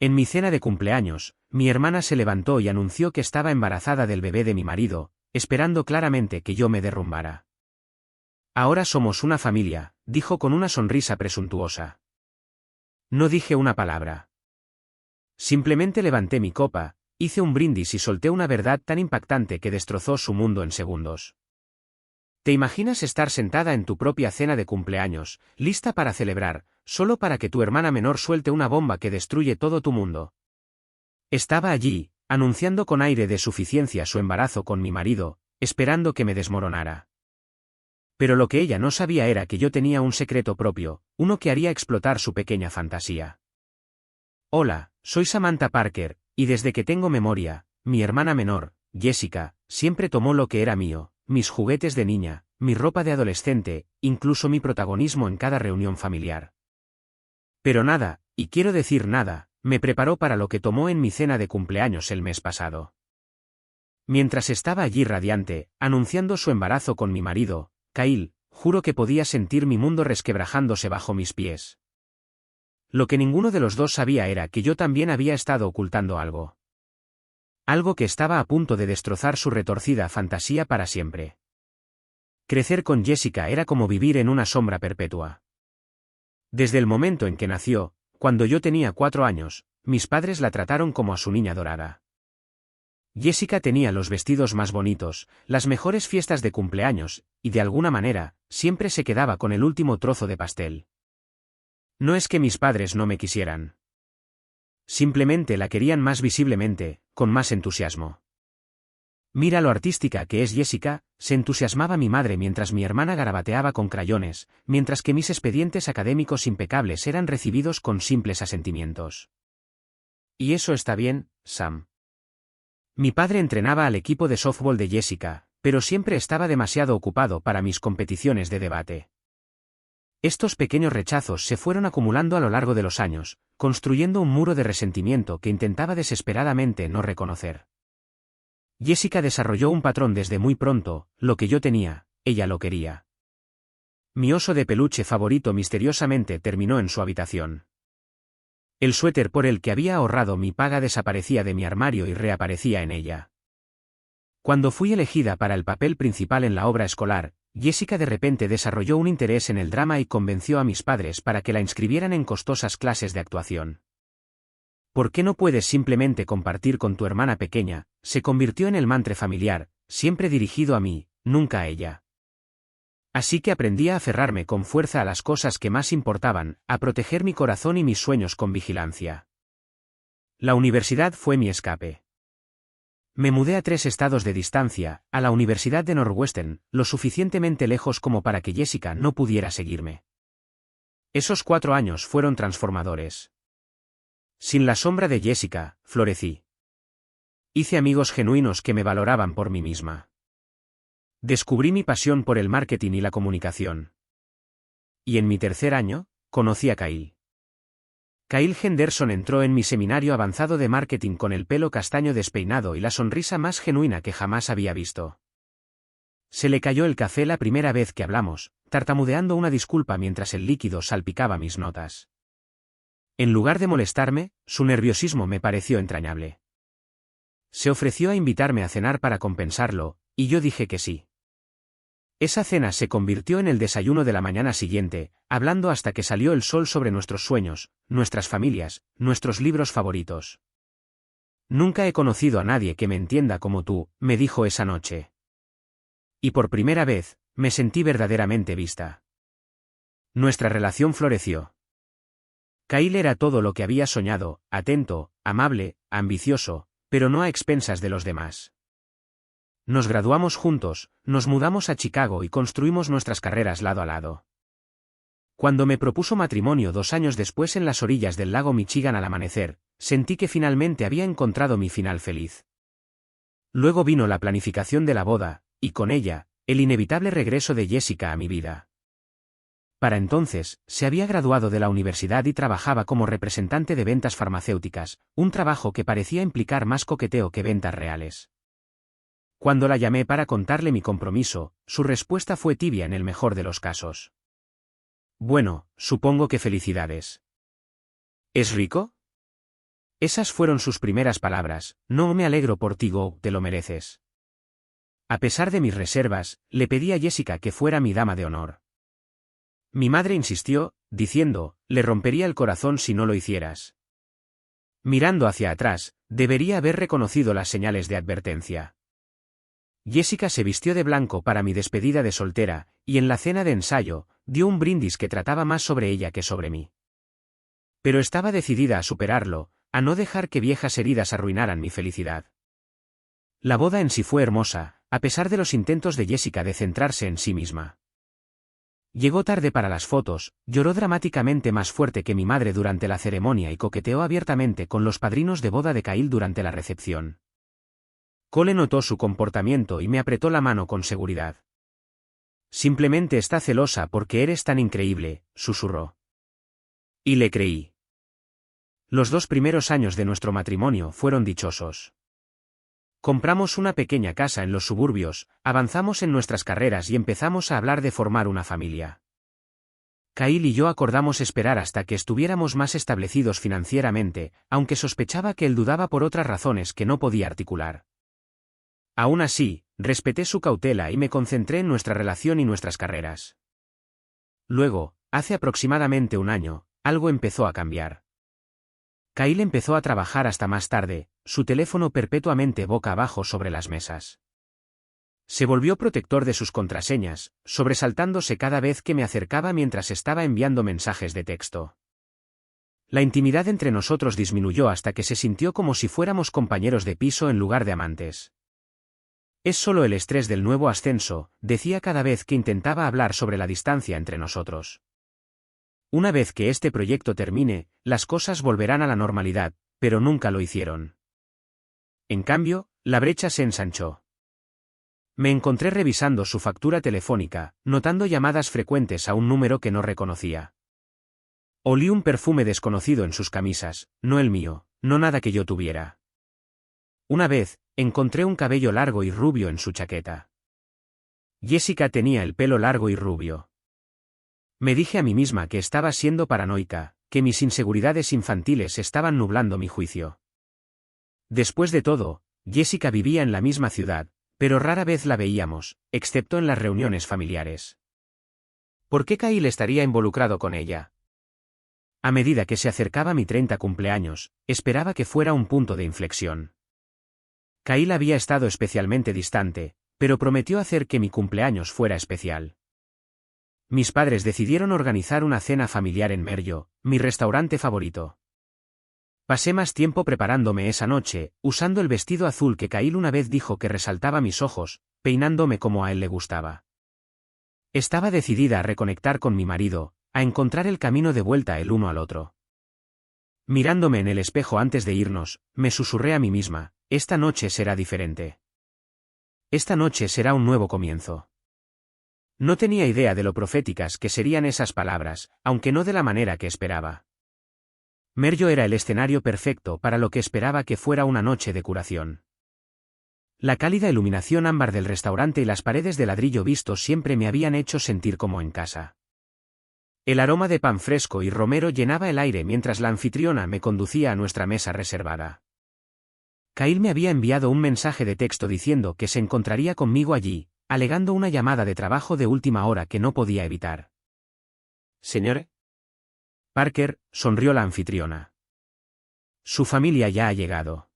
En mi cena de cumpleaños, mi hermana se levantó y anunció que estaba embarazada del bebé de mi marido, esperando claramente que yo me derrumbara. Ahora somos una familia, dijo con una sonrisa presuntuosa. No dije una palabra. Simplemente levanté mi copa, hice un brindis y solté una verdad tan impactante que destrozó su mundo en segundos. ¿Te imaginas estar sentada en tu propia cena de cumpleaños, lista para celebrar, solo para que tu hermana menor suelte una bomba que destruye todo tu mundo? Estaba allí, anunciando con aire de suficiencia su embarazo con mi marido, esperando que me desmoronara. Pero lo que ella no sabía era que yo tenía un secreto propio, uno que haría explotar su pequeña fantasía. Hola, soy Samantha Parker, y desde que tengo memoria, mi hermana menor, Jessica, siempre tomó lo que era mío, mis juguetes de niña, mi ropa de adolescente, incluso mi protagonismo en cada reunión familiar. Pero nada, y quiero decir nada, me preparó para lo que tomó en mi cena de cumpleaños el mes pasado. Mientras estaba allí radiante, anunciando su embarazo con mi marido, Kyle, juro que podía sentir mi mundo resquebrajándose bajo mis pies. Lo que ninguno de los dos sabía era que yo también había estado ocultando algo. Algo que estaba a punto de destrozar su retorcida fantasía para siempre. Crecer con Jessica era como vivir en una sombra perpetua. Desde el momento en que nació, cuando yo tenía 4 años, mis padres la trataron como a su niña dorada. Jessica tenía los vestidos más bonitos, las mejores fiestas de cumpleaños, y de alguna manera, siempre se quedaba con el último trozo de pastel. No es que mis padres no me quisieran. Simplemente la querían más visiblemente, con más entusiasmo. Mira lo artística que es Jessica, se entusiasmaba mi madre mientras mi hermana garabateaba con crayones, mientras que mis expedientes académicos impecables eran recibidos con simples asentimientos. Y eso está bien, Sam. Mi padre entrenaba al equipo de softball de Jessica, pero siempre estaba demasiado ocupado para mis competiciones de debate. Estos pequeños rechazos se fueron acumulando a lo largo de los años, construyendo un muro de resentimiento que intentaba desesperadamente no reconocer. Jessica desarrolló un patrón desde muy pronto, lo que yo tenía, ella lo quería. Mi oso de peluche favorito misteriosamente terminó en su habitación. El suéter por el que había ahorrado mi paga desaparecía de mi armario y reaparecía en ella. Cuando fui elegida para el papel principal en la obra escolar, Jessica de repente desarrolló un interés en el drama y convenció a mis padres para que la inscribieran en costosas clases de actuación. ¿Por qué no puedes simplemente compartir con tu hermana pequeña? Se convirtió en el mantra familiar, siempre dirigido a mí, nunca a ella. Así que aprendí a aferrarme con fuerza a las cosas que más importaban, a proteger mi corazón y mis sueños con vigilancia. La universidad fue mi escape. Me mudé a 3 estados de distancia, a la Universidad de Northwestern, lo suficientemente lejos como para que Jessica no pudiera seguirme. Esos 4 años fueron transformadores. Sin la sombra de Jessica, florecí. Hice amigos genuinos que me valoraban por mí misma. Descubrí mi pasión por el marketing y la comunicación. Y en mi 3er año, conocí a Kyle. Kyle Henderson entró en mi seminario avanzado de marketing con el pelo castaño despeinado y la sonrisa más genuina que jamás había visto. Se le cayó el café la primera vez que hablamos, tartamudeando una disculpa mientras el líquido salpicaba mis notas. En lugar de molestarme, su nerviosismo me pareció entrañable. Se ofreció a invitarme a cenar para compensarlo, y yo dije que sí. Esa cena se convirtió en el desayuno de la mañana siguiente, hablando hasta que salió el sol sobre nuestros sueños, nuestras familias, nuestros libros favoritos. Nunca he conocido a nadie que me entienda como tú, me dijo esa noche. Y por primera vez, me sentí verdaderamente vista. Nuestra relación floreció. Kyle era todo lo que había soñado, atento, amable, ambicioso, pero no a expensas de los demás. Nos graduamos juntos, nos mudamos a Chicago y construimos nuestras carreras lado a lado. Cuando me propuso matrimonio 2 años después en las orillas del lago Michigan al amanecer, sentí que finalmente había encontrado mi final feliz. Luego vino la planificación de la boda, y con ella, el inevitable regreso de Jessica a mi vida. Para entonces, se había graduado de la universidad y trabajaba como representante de ventas farmacéuticas, un trabajo que parecía implicar más coqueteo que ventas reales. Cuando la llamé para contarle mi compromiso, su respuesta fue tibia en el mejor de los casos. Bueno, supongo que felicidades. ¿Es rico? Esas fueron sus primeras palabras: no me alegro por ti, Go, te lo mereces. A pesar de mis reservas, le pedí a Jessica que fuera mi dama de honor. Mi madre insistió, diciendo, le rompería el corazón si no lo hicieras. Mirando hacia atrás, debería haber reconocido las señales de advertencia. Jessica se vistió de blanco para mi despedida de soltera, y en la cena de ensayo, dio un brindis que trataba más sobre ella que sobre mí. Pero estaba decidida a superarlo, a no dejar que viejas heridas arruinaran mi felicidad. La boda en sí fue hermosa, a pesar de los intentos de Jessica de centrarse en sí misma. Llegó tarde para las fotos, lloró dramáticamente más fuerte que mi madre durante la ceremonia y coqueteó abiertamente con los padrinos de boda de Kyle durante la recepción. Cole notó su comportamiento y me apretó la mano con seguridad. Simplemente está celosa porque eres tan increíble, susurró. Y le creí. Los 2 primeros años de nuestro matrimonio fueron dichosos. Compramos una pequeña casa en los suburbios, avanzamos en nuestras carreras y empezamos a hablar de formar una familia. Kyle y yo acordamos esperar hasta que estuviéramos más establecidos financieramente, aunque sospechaba que él dudaba por otras razones que no podía articular. Aún así, respeté su cautela y me concentré en nuestra relación y nuestras carreras. Luego, hace aproximadamente un año, algo empezó a cambiar. Kyle empezó a trabajar hasta más tarde, su teléfono perpetuamente boca abajo sobre las mesas. Se volvió protector de sus contraseñas, sobresaltándose cada vez que me acercaba mientras estaba enviando mensajes de texto. La intimidad entre nosotros disminuyó hasta que se sintió como si fuéramos compañeros de piso en lugar de amantes. Es solo el estrés del nuevo ascenso, decía cada vez que intentaba hablar sobre la distancia entre nosotros. Una vez que este proyecto termine, las cosas volverán a la normalidad, pero nunca lo hicieron. En cambio, la brecha se ensanchó. Me encontré revisando su factura telefónica, notando llamadas frecuentes a un número que no reconocía. Olí un perfume desconocido en sus camisas, no el mío, no nada que yo tuviera. Una vez, encontré un cabello largo y rubio en su chaqueta. Jessica tenía el pelo largo y rubio. Me dije a mí misma que estaba siendo paranoica, que mis inseguridades infantiles estaban nublando mi juicio. Después de todo, Jessica vivía en la misma ciudad, pero rara vez la veíamos, excepto en las reuniones familiares. ¿Por qué Kyle estaría involucrado con ella? A medida que se acercaba mi 30 cumpleaños, esperaba que fuera un punto de inflexión. Kyle había estado especialmente distante, pero prometió hacer que mi cumpleaños fuera especial. Mis padres decidieron organizar una cena familiar en Merjo, mi restaurante favorito. Pasé más tiempo preparándome esa noche, usando el vestido azul que Kyle una vez dijo que resaltaba mis ojos, peinándome como a él le gustaba. Estaba decidida a reconectar con mi marido, a encontrar el camino de vuelta el uno al otro. Mirándome en el espejo antes de irnos, me susurré a mí misma, esta noche será diferente. Esta noche será un nuevo comienzo. No tenía idea de lo proféticas que serían esas palabras, aunque no de la manera que esperaba. Merjo era el escenario perfecto para lo que esperaba que fuera una noche de curación. La cálida iluminación ámbar del restaurante y las paredes de ladrillo vistos siempre me habían hecho sentir como en casa. El aroma de pan fresco y romero llenaba el aire mientras la anfitriona me conducía a nuestra mesa reservada. Kyle me había enviado un mensaje de texto diciendo que se encontraría conmigo allí, alegando una llamada de trabajo de última hora que no podía evitar. «Señor Parker», sonrió la anfitriona. «Su familia ya ha llegado».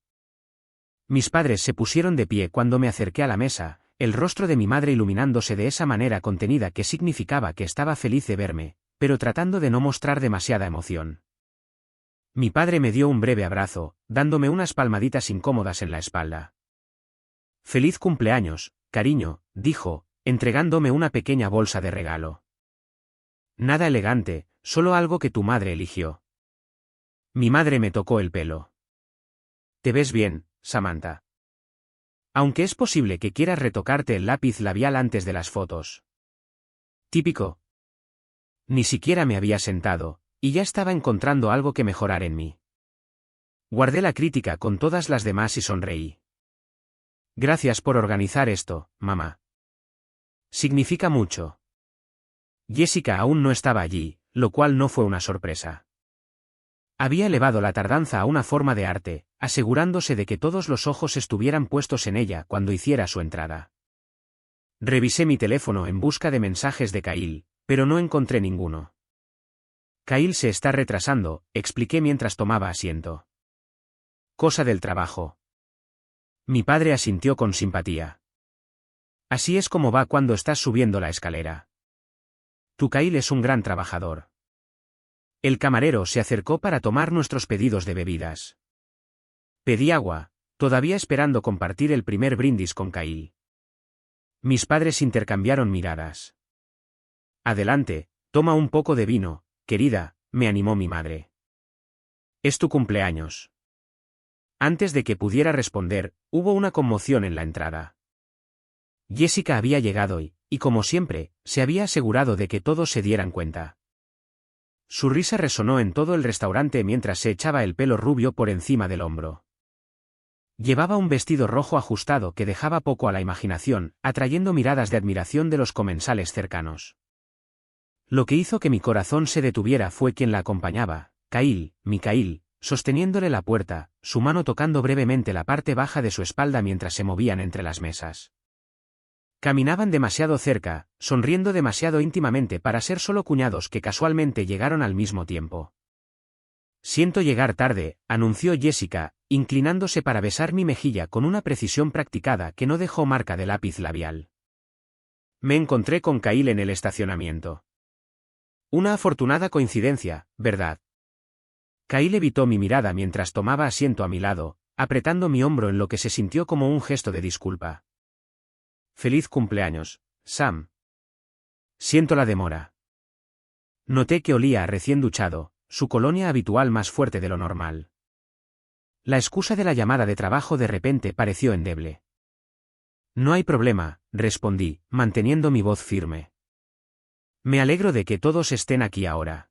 Mis padres se pusieron de pie cuando me acerqué a la mesa, el rostro de mi madre iluminándose de esa manera contenida que significaba que estaba feliz de verme, pero tratando de no mostrar demasiada emoción. Mi padre me dio un breve abrazo, dándome unas palmaditas incómodas en la espalda. «Feliz cumpleaños, cariño», dijo, entregándome una pequeña bolsa de regalo. «Nada elegante, solo algo que tu madre eligió». Mi madre me tocó el pelo. «Te ves bien, Samantha. Aunque es posible que quieras retocarte el lápiz labial antes de las fotos». Típico. Ni siquiera me había sentado, y ya estaba encontrando algo que mejorar en mí. Guardé la crítica con todas las demás y sonreí. «Gracias por organizar esto, mamá. Significa mucho». Jessica aún no estaba allí, lo cual no fue una sorpresa. Había elevado la tardanza a una forma de arte, asegurándose de que todos los ojos estuvieran puestos en ella cuando hiciera su entrada. Revisé mi teléfono en busca de mensajes de Kyle, pero no encontré ninguno. Kyle se está retrasando, expliqué mientras tomaba asiento. Cosa del trabajo. Mi padre asintió con simpatía. Así es como va cuando estás subiendo la escalera. Tu Kyle es un gran trabajador. El camarero se acercó para tomar nuestros pedidos de bebidas. Pedí agua, todavía esperando compartir el primer brindis con Kyle. Mis padres intercambiaron miradas. Adelante, toma un poco de vino, querida, me animó mi madre. Es tu cumpleaños. Antes de que pudiera responder, hubo una conmoción en la entrada. Jessica había llegado y como siempre, se había asegurado de que todos se dieran cuenta. Su risa resonó en todo el restaurante mientras se echaba el pelo rubio por encima del hombro. Llevaba un vestido rojo ajustado que dejaba poco a la imaginación, atrayendo miradas de admiración de los comensales cercanos. Lo que hizo que mi corazón se detuviera fue quien la acompañaba, Kyle, Mikhail, sosteniéndole la puerta, su mano tocando brevemente la parte baja de su espalda mientras se movían entre las mesas. Caminaban demasiado cerca, sonriendo demasiado íntimamente para ser solo cuñados que casualmente llegaron al mismo tiempo. Siento llegar tarde, anunció Jessica, inclinándose para besar mi mejilla con una precisión practicada que no dejó marca de lápiz labial. Me encontré con Kyle en el estacionamiento. Una afortunada coincidencia, ¿verdad? Kyle evitó mi mirada mientras tomaba asiento a mi lado, apretando mi hombro en lo que se sintió como un gesto de disculpa. Feliz cumpleaños, Sam. Siento la demora. Noté que olía a recién duchado, su colonia habitual más fuerte de lo normal. La excusa de la llamada de trabajo de repente pareció endeble. No hay problema, respondí, manteniendo mi voz firme. Me alegro de que todos estén aquí ahora.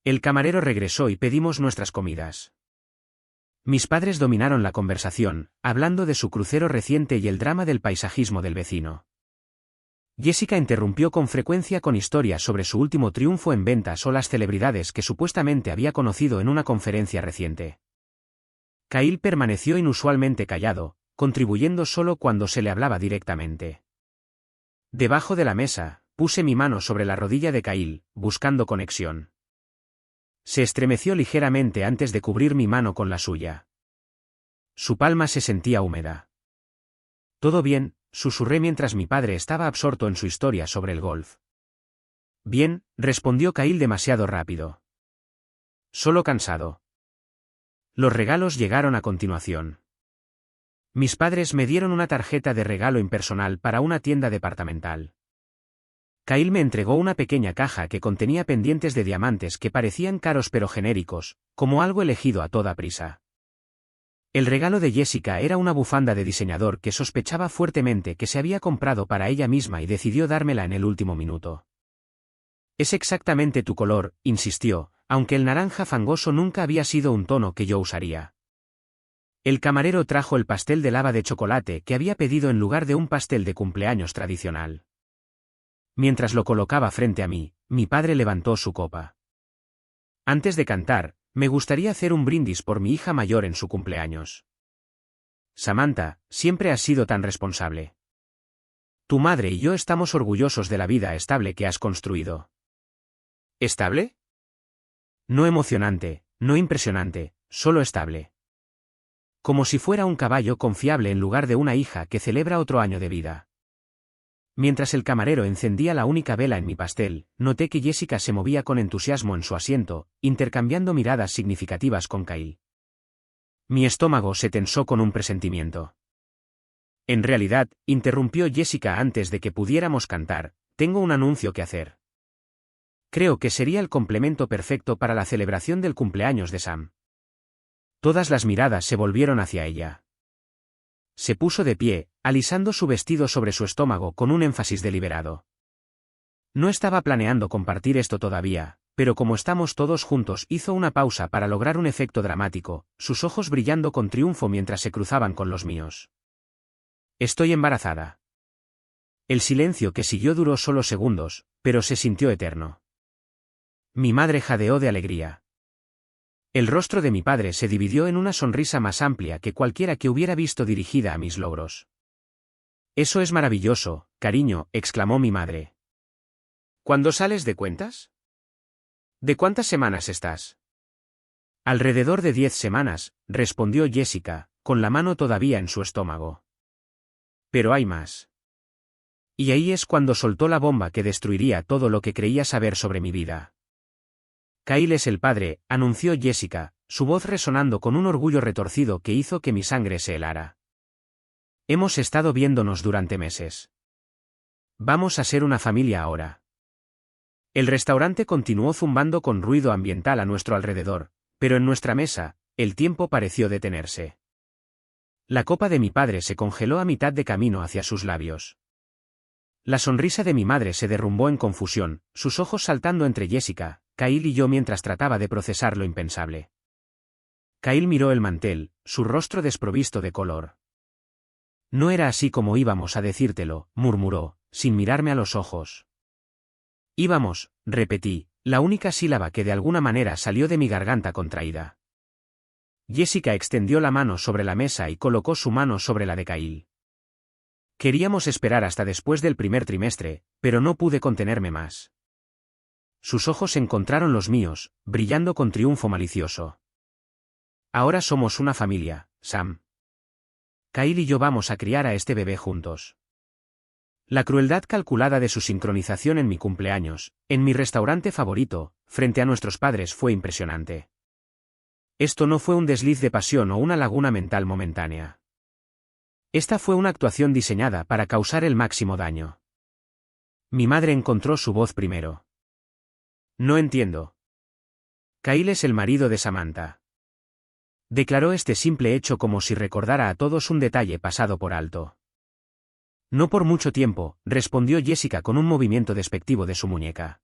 El camarero regresó y pedimos nuestras comidas. Mis padres dominaron la conversación, hablando de su crucero reciente y el drama del paisajismo del vecino. Jessica interrumpió con frecuencia con historias sobre su último triunfo en ventas o las celebridades que supuestamente había conocido en una conferencia reciente. Kyle permaneció inusualmente callado, contribuyendo solo cuando se le hablaba directamente. Debajo de la mesa, puse mi mano sobre la rodilla de Kyle, buscando conexión. Se estremeció ligeramente antes de cubrir mi mano con la suya. Su palma se sentía húmeda. «Todo bien», susurré mientras mi padre estaba absorto en su historia sobre el golf. «Bien», respondió Kyle demasiado rápido. «Solo cansado». Los regalos llegaron a continuación. Mis padres me dieron una tarjeta de regalo impersonal para una tienda departamental. Kyle me entregó una pequeña caja que contenía pendientes de diamantes que parecían caros pero genéricos, como algo elegido a toda prisa. El regalo de Jessica era una bufanda de diseñador que sospechaba fuertemente que se había comprado para ella misma y decidió dármela en el último minuto. «Es exactamente tu color», insistió, aunque el naranja fangoso nunca había sido un tono que yo usaría. El camarero trajo el pastel de lava de chocolate que había pedido en lugar de un pastel de cumpleaños tradicional. Mientras lo colocaba frente a mí, mi padre levantó su copa. «Antes de cantar, me gustaría hacer un brindis por mi hija mayor en su cumpleaños. Samantha, siempre has sido tan responsable. Tu madre y yo estamos orgullosos de la vida estable que has construido». «¿Estable?» «No emocionante, no impresionante, solo estable. Como si fuera un caballo confiable en lugar de una hija que celebra otro año de vida». Mientras el camarero encendía la única vela en mi pastel, noté que Jessica se movía con entusiasmo en su asiento, intercambiando miradas significativas con Kyle. Mi estómago se tensó con un presentimiento. «En realidad», interrumpió Jessica antes de que pudiéramos cantar, «tengo un anuncio que hacer. Creo que sería el complemento perfecto para la celebración del cumpleaños de Sam». Todas las miradas se volvieron hacia ella. Se puso de pie, alisando su vestido sobre su estómago con un énfasis deliberado. No estaba planeando compartir esto todavía, pero como estamos todos juntos hizo una pausa para lograr un efecto dramático, sus ojos brillando con triunfo mientras se cruzaban con los míos. «Estoy embarazada». El silencio que siguió duró solo segundos, pero se sintió eterno. Mi madre jadeó de alegría. El rostro de mi padre se dividió en una sonrisa más amplia que cualquiera que hubiera visto dirigida a mis logros. Eso es maravilloso, cariño, exclamó mi madre. ¿Cuándo sales de cuentas? ¿De cuántas semanas estás? Alrededor de 10 semanas, respondió Jessica, con la mano todavía en su estómago. Pero hay más. Y ahí es cuando soltó la bomba que destruiría todo lo que creía saber sobre mi vida. Kyle es el padre, anunció Jessica, su voz resonando con un orgullo retorcido que hizo que mi sangre se helara. Hemos estado viéndonos durante meses. Vamos a ser una familia ahora. El restaurante continuó zumbando con ruido ambiental a nuestro alrededor, pero en nuestra mesa, el tiempo pareció detenerse. La copa de mi padre se congeló a mitad de camino hacia sus labios. La sonrisa de mi madre se derrumbó en confusión, sus ojos saltando entre Jessica, Kyle y yo mientras trataba de procesar lo impensable. Kyle miró el mantel, su rostro desprovisto de color. No era así como íbamos a decírtelo, murmuró, sin mirarme a los ojos. Íbamos, repetí, la única sílaba que de alguna manera salió de mi garganta contraída. Jessica extendió la mano sobre la mesa y colocó su mano sobre la de Kyle. Queríamos esperar hasta después del primer trimestre, pero no pude contenerme más. Sus ojos encontraron los míos, brillando con triunfo malicioso. Ahora somos una familia, Sam. Kyle y yo vamos a criar a este bebé juntos. La crueldad calculada de su sincronización en mi cumpleaños, en mi restaurante favorito, frente a nuestros padres fue impresionante. Esto no fue un desliz de pasión o una laguna mental momentánea. Esta fue una actuación diseñada para causar el máximo daño. Mi madre encontró su voz primero. No entiendo. Kyle es el marido de Samantha. Declaró este simple hecho como si recordara a todos un detalle pasado por alto. No por mucho tiempo, respondió Jessica con un movimiento despectivo de su muñeca.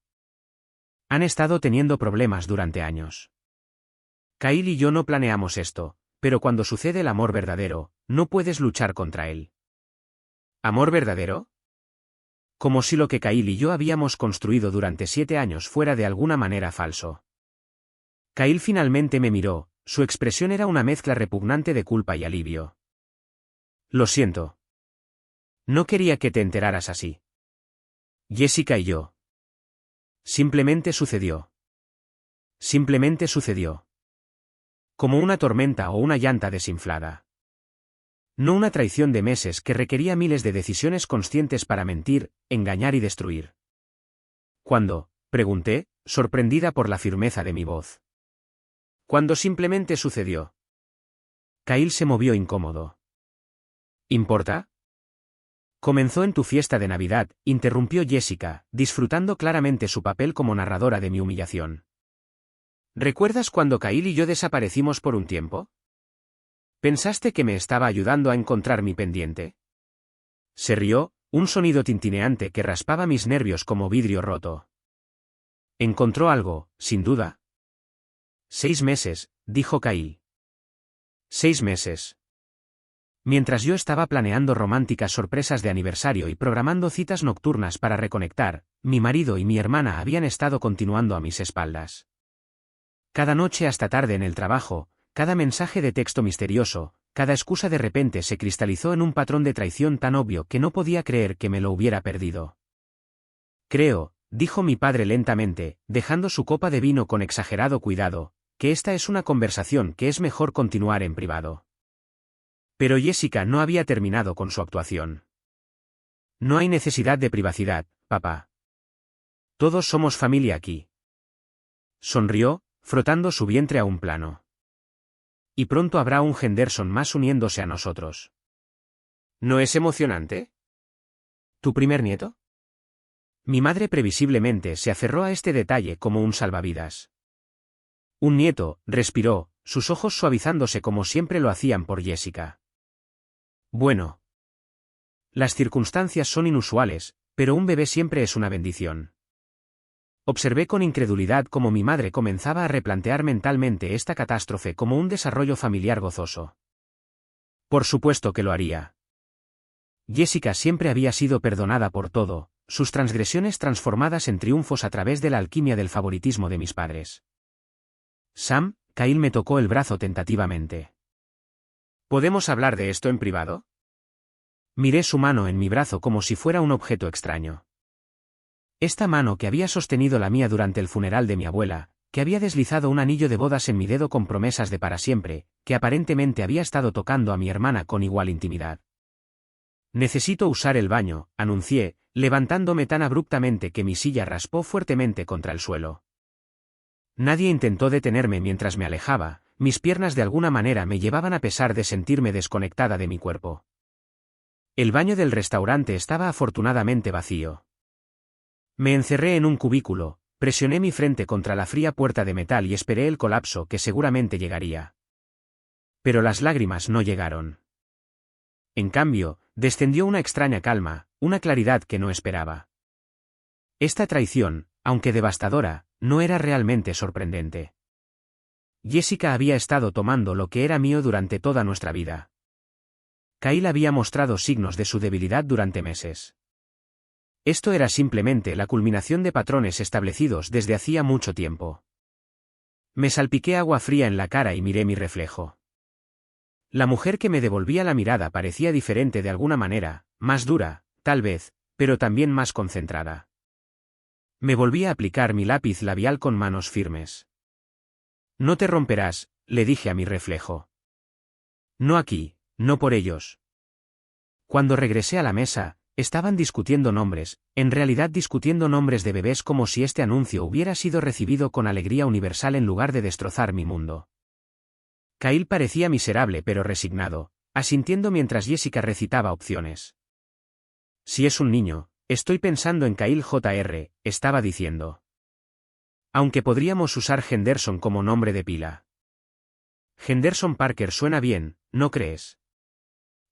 Han estado teniendo problemas durante años. Kyle y yo no planeamos esto, pero cuando sucede el amor verdadero, no puedes luchar contra él. ¿Amor verdadero? Como si lo que Kyle y yo habíamos construido durante 7 años fuera de alguna manera falso. Kyle finalmente me miró, su expresión era una mezcla repugnante de culpa y alivio. Lo siento. No quería que te enteraras así. Jessica y yo. Simplemente sucedió. Simplemente sucedió. Como una tormenta o una llanta desinflada. No una traición de meses que requería miles de decisiones conscientes para mentir, engañar y destruir. ¿Cuándo? Pregunté, sorprendida por la firmeza de mi voz. Cuando simplemente sucedió. Kyle se movió incómodo. ¿Importa? Comenzó en tu fiesta de Navidad, interrumpió Jessica, disfrutando claramente su papel como narradora de mi humillación. ¿Recuerdas cuando Kyle y yo desaparecimos por un tiempo? ¿Pensaste que me estaba ayudando a encontrar mi pendiente? Se rió, un sonido tintineante que raspaba mis nervios como vidrio roto. Encontró algo, sin duda. 6 meses, dijo Kyle. 6 meses. Mientras yo estaba planeando románticas sorpresas de aniversario y programando citas nocturnas para reconectar, mi marido y mi hermana habían estado continuando a mis espaldas. Cada noche hasta tarde en el trabajo, cada mensaje de texto misterioso, cada excusa de repente se cristalizó en un patrón de traición tan obvio que no podía creer que me lo hubiera perdido. Creo, dijo mi padre lentamente, dejando su copa de vino con exagerado cuidado, que esta es una conversación que es mejor continuar en privado. Pero Jessica no había terminado con su actuación. No hay necesidad de privacidad, papá. Todos somos familia aquí. Sonrió, frotando su vientre a un plano. Y pronto habrá un Henderson más uniéndose a nosotros. ¿No es emocionante? ¿Tu primer nieto? Mi madre previsiblemente se aferró a este detalle como un salvavidas. Un nieto, respiró, sus ojos suavizándose como siempre lo hacían por Jessica. Bueno. Las circunstancias son inusuales, pero un bebé siempre es una bendición. Observé con incredulidad cómo mi madre comenzaba a replantear mentalmente esta catástrofe como un desarrollo familiar gozoso. Por supuesto que lo haría. Jessica siempre había sido perdonada por todo, sus transgresiones transformadas en triunfos a través de la alquimia del favoritismo de mis padres. Sam, Kyle me tocó el brazo tentativamente. ¿Podemos hablar de esto en privado? Miré su mano en mi brazo como si fuera un objeto extraño. Esta mano que había sostenido la mía durante el funeral de mi abuela, que había deslizado un anillo de bodas en mi dedo con promesas de para siempre, que aparentemente había estado tocando a mi hermana con igual intimidad. Necesito usar el baño, anuncié, levantándome tan abruptamente que mi silla raspó fuertemente contra el suelo. Nadie intentó detenerme mientras me alejaba, mis piernas de alguna manera me llevaban a pesar de sentirme desconectada de mi cuerpo. El baño del restaurante estaba afortunadamente vacío. Me encerré en un cubículo, presioné mi frente contra la fría puerta de metal y esperé el colapso que seguramente llegaría. Pero las lágrimas no llegaron. En cambio, descendió una extraña calma, una claridad que no esperaba. Esta traición, aunque devastadora, no era realmente sorprendente. Jessica había estado tomando lo que era mío durante toda nuestra vida. Kyle había mostrado signos de su debilidad durante meses. Esto era simplemente la culminación de patrones establecidos desde hacía mucho tiempo. Me salpiqué agua fría en la cara y miré mi reflejo. La mujer que me devolvía la mirada parecía diferente de alguna manera, más dura, tal vez, pero también más concentrada. Me volví a aplicar mi lápiz labial con manos firmes. No te romperás, le dije a mi reflejo. No aquí, no por ellos. Cuando regresé a la mesa, estaban discutiendo nombres, en realidad discutiendo nombres de bebés como si este anuncio hubiera sido recibido con alegría universal en lugar de destrozar mi mundo. Kyle parecía miserable pero resignado, asintiendo mientras Jessica recitaba opciones. Si es un niño, estoy pensando en Kyle Jr., estaba diciendo. Aunque podríamos usar Henderson como nombre de pila. Henderson Parker suena bien, ¿no crees?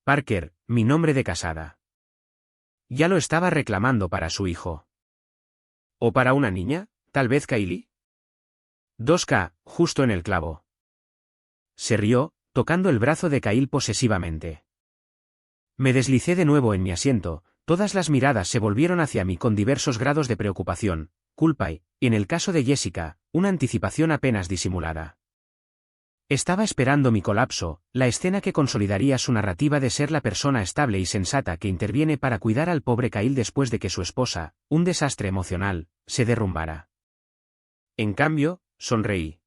Parker, mi nombre de casada. Ya lo estaba reclamando para su hijo. ¿O para una niña, tal vez Kylie? 2K, justo en el clavo. Se rió, tocando el brazo de Kyle posesivamente. Me deslicé de nuevo en mi asiento, todas las miradas se volvieron hacia mí con diversos grados de preocupación, culpa y, en el caso de Jessica, una anticipación apenas disimulada. Estaba esperando mi colapso, la escena que consolidaría su narrativa de ser la persona estable y sensata que interviene para cuidar al pobre Kyle después de que su esposa, un desastre emocional, se derrumbara. En cambio, sonreí.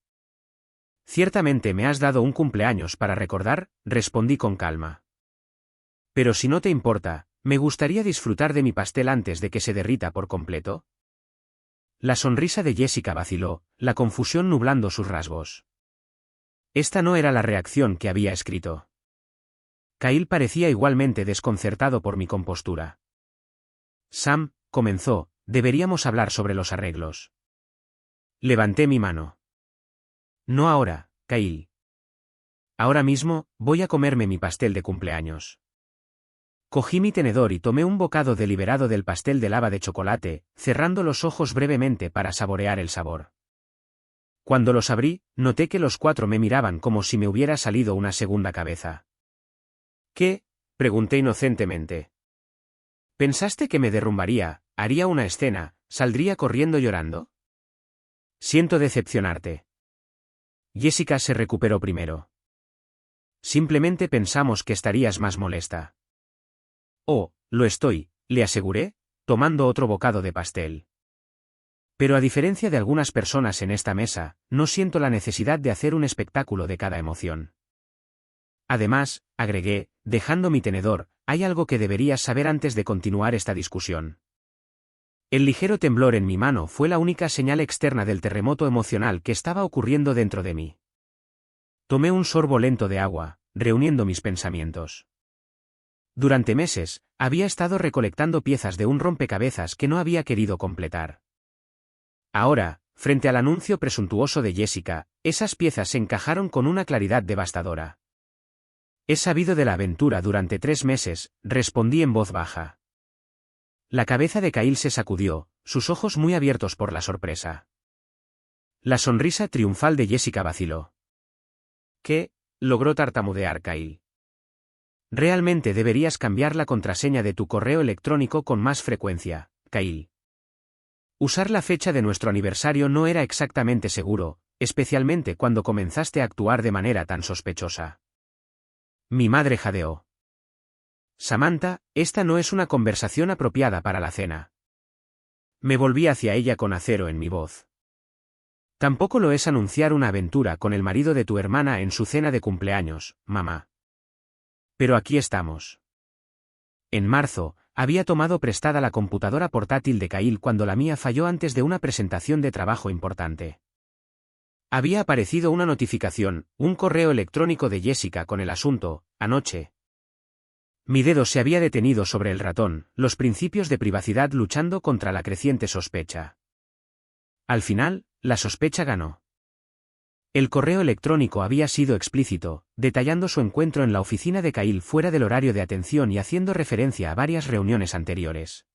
Ciertamente me has dado un cumpleaños para recordar, respondí con calma. Pero si no te importa, me gustaría disfrutar de mi pastel antes de que se derrita por completo. La sonrisa de Jessica vaciló, la confusión nublando sus rasgos. Esta no era la reacción que había escrito. Kyle parecía igualmente desconcertado por mi compostura. Sam, comenzó, deberíamos hablar sobre los arreglos. Levanté mi mano. No ahora, Kyle. Ahora mismo, voy a comerme mi pastel de cumpleaños. Cogí mi tenedor y tomé un bocado deliberado del pastel de lava de chocolate, cerrando los ojos brevemente para saborear el sabor. Cuando los abrí, noté que los cuatro me miraban como si me hubiera salido una segunda cabeza. ¿Qué? Pregunté inocentemente. ¿Pensaste que me derrumbaría, haría una escena, saldría corriendo llorando? Siento decepcionarte. Jessica se recuperó primero. Simplemente pensamos que estarías más molesta. Oh, lo estoy, le aseguré, tomando otro bocado de pastel. Pero a diferencia de algunas personas en esta mesa, no siento la necesidad de hacer un espectáculo de cada emoción. Además, agregué, dejando mi tenedor, hay algo que deberías saber antes de continuar esta discusión. El ligero temblor en mi mano fue la única señal externa del terremoto emocional que estaba ocurriendo dentro de mí. Tomé un sorbo lento de agua, reuniendo mis pensamientos. Durante meses, había estado recolectando piezas de un rompecabezas que no había querido completar. Ahora, frente al anuncio presuntuoso de Jessica, esas piezas se encajaron con una claridad devastadora. He sabido de la aventura durante 3 meses, respondí en voz baja. La cabeza de Kyle se sacudió, sus ojos muy abiertos por la sorpresa. La sonrisa triunfal de Jessica vaciló. ¿Qué? Logró tartamudear Kyle. Realmente deberías cambiar la contraseña de tu correo electrónico con más frecuencia, Kyle. Usar la fecha de nuestro aniversario no era exactamente seguro, especialmente cuando comenzaste a actuar de manera tan sospechosa. Mi madre jadeó. Samantha, esta no es una conversación apropiada para la cena. Me volví hacia ella con acero en mi voz. Tampoco lo es anunciar una aventura con el marido de tu hermana en su cena de cumpleaños, mamá. Pero aquí estamos. En marzo, había tomado prestada la computadora portátil de Kyle cuando la mía falló antes de una presentación de trabajo importante. Había aparecido una notificación, un correo electrónico de Jessica con el asunto, anoche. Mi dedo se había detenido sobre el ratón, los principios de privacidad luchando contra la creciente sospecha. Al final, la sospecha ganó. El correo electrónico había sido explícito, detallando su encuentro en la oficina de Kyle fuera del horario de atención y haciendo referencia a varias reuniones anteriores.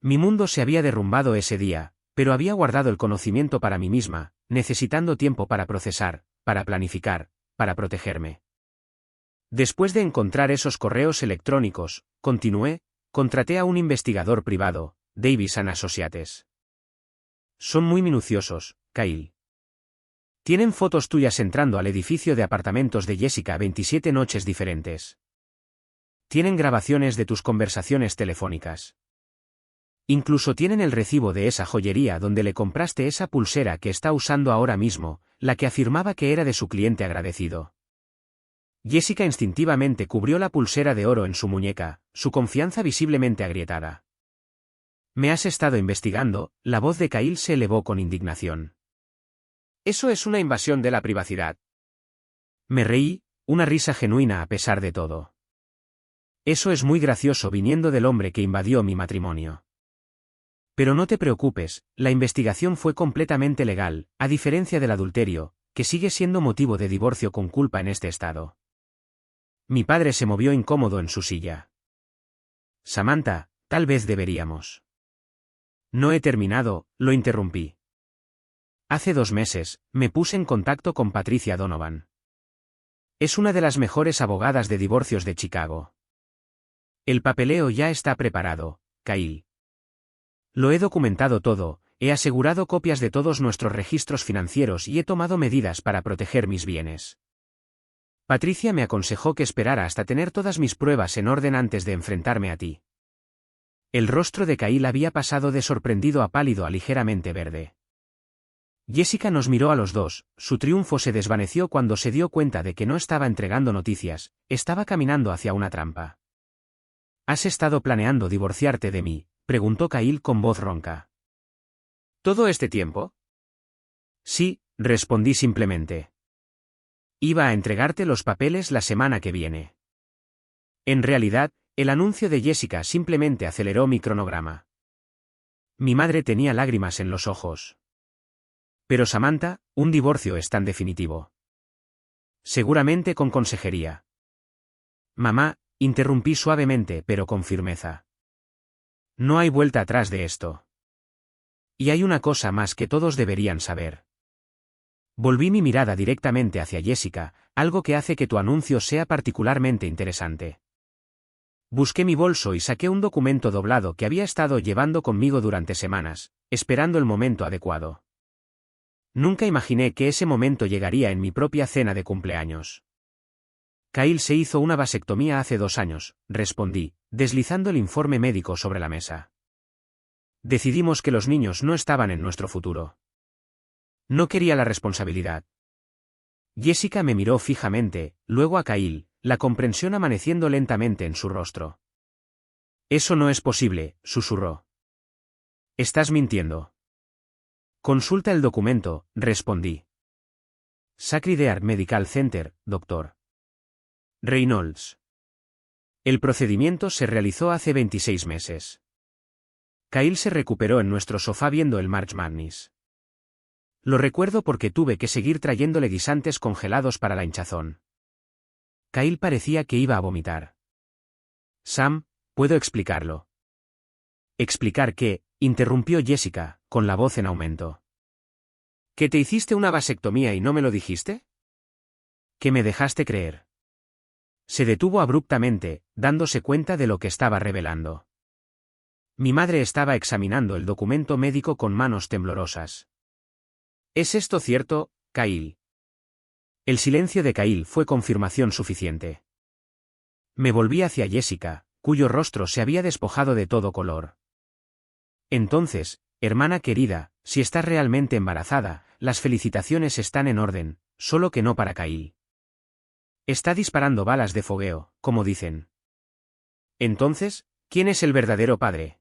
Mi mundo se había derrumbado ese día, pero había guardado el conocimiento para mí misma, necesitando tiempo para procesar, para planificar, para protegerme. Después de encontrar esos correos electrónicos, continué, contraté a un investigador privado, Davis & Associates. Son muy minuciosos, Kyle. Tienen fotos tuyas entrando al edificio de apartamentos de Jessica 27 noches diferentes. Tienen grabaciones de tus conversaciones telefónicas. Incluso tienen el recibo de esa joyería donde le compraste esa pulsera que está usando ahora mismo, la que afirmaba que era de su cliente agradecido. Jessica instintivamente cubrió la pulsera de oro en su muñeca, su confianza visiblemente agrietada. Me has estado investigando, la voz de Kyle se elevó con indignación. Eso es una invasión de la privacidad. Me reí, una risa genuina a pesar de todo. Eso es muy gracioso viniendo del hombre que invadió mi matrimonio. Pero no te preocupes, la investigación fue completamente legal, a diferencia del adulterio, que sigue siendo motivo de divorcio con culpa en este estado. Mi padre se movió incómodo en su silla. Samantha, tal vez deberíamos. No he terminado, lo interrumpí. Hace 2 meses, me puse en contacto con Patricia Donovan. Es una de las mejores abogadas de divorcios de Chicago. El papeleo ya está preparado, Kyle. Lo he documentado todo, he asegurado copias de todos nuestros registros financieros y he tomado medidas para proteger mis bienes. Patricia me aconsejó que esperara hasta tener todas mis pruebas en orden antes de enfrentarme a ti. El rostro de Kyle había pasado de sorprendido a pálido a ligeramente verde. Jessica nos miró a los dos, su triunfo se desvaneció cuando se dio cuenta de que no estaba entregando noticias, estaba caminando hacia una trampa. ¿Has estado planeando divorciarte de mí?, preguntó Kyle con voz ronca. ¿Todo este tiempo? Sí, respondí simplemente. Iba a entregarte los papeles la semana que viene. En realidad, el anuncio de Jessica simplemente aceleró mi cronograma. Mi madre tenía lágrimas en los ojos. Pero Samantha, un divorcio es tan definitivo. Seguramente con consejería. Mamá, interrumpí suavemente pero con firmeza. No hay vuelta atrás de esto. Y hay una cosa más que todos deberían saber. Volví mi mirada directamente hacia Jessica, algo que hace que tu anuncio sea particularmente interesante. Busqué mi bolso y saqué un documento doblado que había estado llevando conmigo durante semanas, esperando el momento adecuado. Nunca imaginé que ese momento llegaría en mi propia cena de cumpleaños. Kyle se hizo una vasectomía hace 2 años, respondí, deslizando el informe médico sobre la mesa. Decidimos que los niños no estaban en nuestro futuro. No quería la responsabilidad. Jessica me miró fijamente, luego a Kyle, la comprensión amaneciendo lentamente en su rostro. Eso no es posible, susurró. Estás mintiendo. Consulta el documento, respondí. Sacred Heart Medical Center, Dr. Reynolds. El procedimiento se realizó hace 26 meses. Kyle se recuperó en nuestro sofá viendo el March Madness. Lo recuerdo porque tuve que seguir trayéndole guisantes congelados para la hinchazón. Kyle parecía que iba a vomitar. Sam, ¿puedo explicarlo? ¿Explicar qué?, interrumpió Jessica, con la voz en aumento. ¿Que te hiciste una vasectomía y no me lo dijiste? ¿Que me dejaste creer? Se detuvo abruptamente, dándose cuenta de lo que estaba revelando. Mi madre estaba examinando el documento médico con manos temblorosas. ¿Es esto cierto, Kyle? El silencio de Kyle fue confirmación suficiente. Me volví hacia Jessica, cuyo rostro se había despojado de todo color. Entonces, hermana querida, si estás realmente embarazada, las felicitaciones están en orden, solo que no para Kyle. Está disparando balas de fogueo, como dicen. Entonces, ¿quién es el verdadero padre?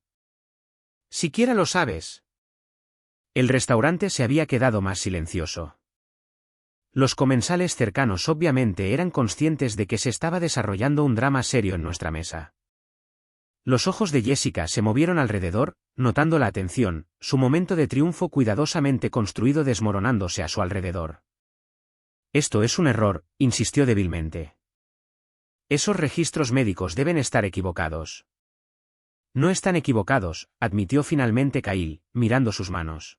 Siquiera lo sabes. El restaurante se había quedado más silencioso. Los comensales cercanos obviamente eran conscientes de que se estaba desarrollando un drama serio en nuestra mesa. Los ojos de Jessica se movieron alrededor, notando la atención, su momento de triunfo cuidadosamente construido desmoronándose a su alrededor. Esto es un error, insistió débilmente. Esos registros médicos deben estar equivocados. No están equivocados, admitió finalmente Kyle, mirando sus manos.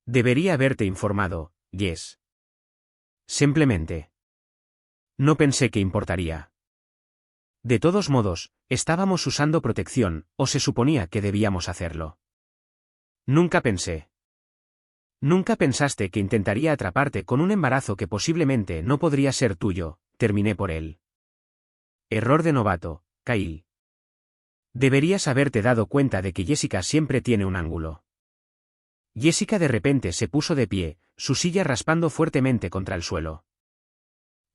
Debería haberte informado, Jess. Simplemente. No pensé que importaría. De todos modos, estábamos usando protección, o se suponía que debíamos hacerlo. Nunca pensé. Nunca pensaste que intentaría atraparte con un embarazo que posiblemente no podría ser tuyo, terminé por él. Error de novato, Kyle. Deberías haberte dado cuenta de que Jessica siempre tiene un ángulo. Jessica de repente se puso de pie, su silla raspando fuertemente contra el suelo.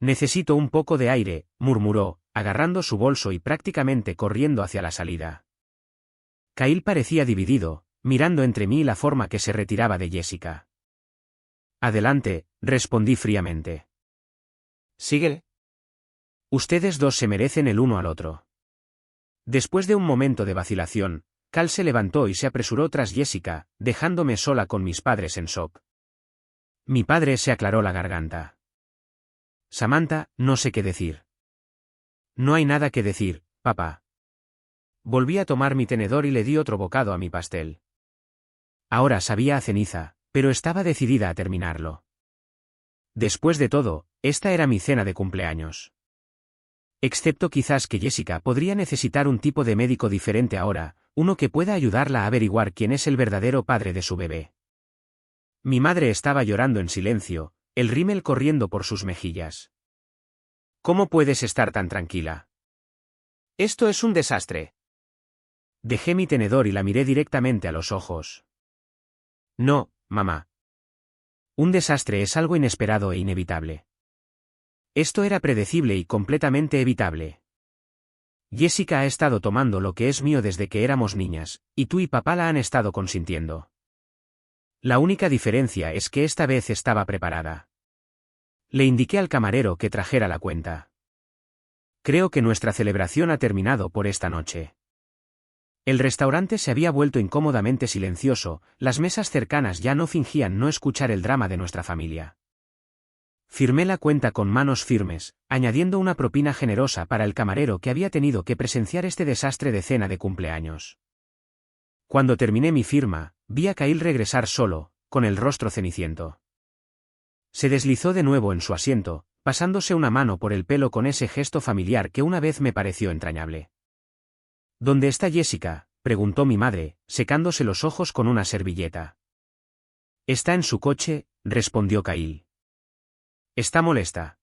Necesito un poco de aire, murmuró, agarrando su bolso y prácticamente corriendo hacia la salida. Kyle parecía dividido, mirando entre mí la forma que se retiraba de Jessica. Adelante, respondí fríamente. Síguele. Ustedes dos se merecen el uno al otro. Después de un momento de vacilación, Cal se levantó y se apresuró tras Jessica, dejándome sola con mis padres en shock. Mi padre se aclaró la garganta. Samantha, no sé qué decir. No hay nada que decir, papá. Volví a tomar mi tenedor y le di otro bocado a mi pastel. Ahora sabía a ceniza, pero estaba decidida a terminarlo. Después de todo, esta era mi cena de cumpleaños. Excepto quizás que Jessica podría necesitar un tipo de médico diferente ahora, uno que pueda ayudarla a averiguar quién es el verdadero padre de su bebé. Mi madre estaba llorando en silencio, el rímel corriendo por sus mejillas. ¿Cómo puedes estar tan tranquila? Esto es un desastre. Dejé mi tenedor y la miré directamente a los ojos. No, mamá. Un desastre es algo inesperado e inevitable. Esto era predecible y completamente evitable. Jessica ha estado tomando lo que es mío desde que éramos niñas, y tú y papá la han estado consintiendo. La única diferencia es que esta vez estaba preparada. Le indiqué al camarero que trajera la cuenta. Creo que nuestra celebración ha terminado por esta noche. El restaurante se había vuelto incómodamente silencioso, las mesas cercanas ya no fingían no escuchar el drama de nuestra familia. Firmé la cuenta con manos firmes, añadiendo una propina generosa para el camarero que había tenido que presenciar este desastre de cena de cumpleaños. Cuando terminé mi firma, vi a Kyle regresar solo, con el rostro ceniciento. Se deslizó de nuevo en su asiento, pasándose una mano por el pelo con ese gesto familiar que una vez me pareció entrañable. ¿Dónde está Jessica?, preguntó mi madre, secándose los ojos con una servilleta. Está en su coche, respondió Kyle. Está molesta.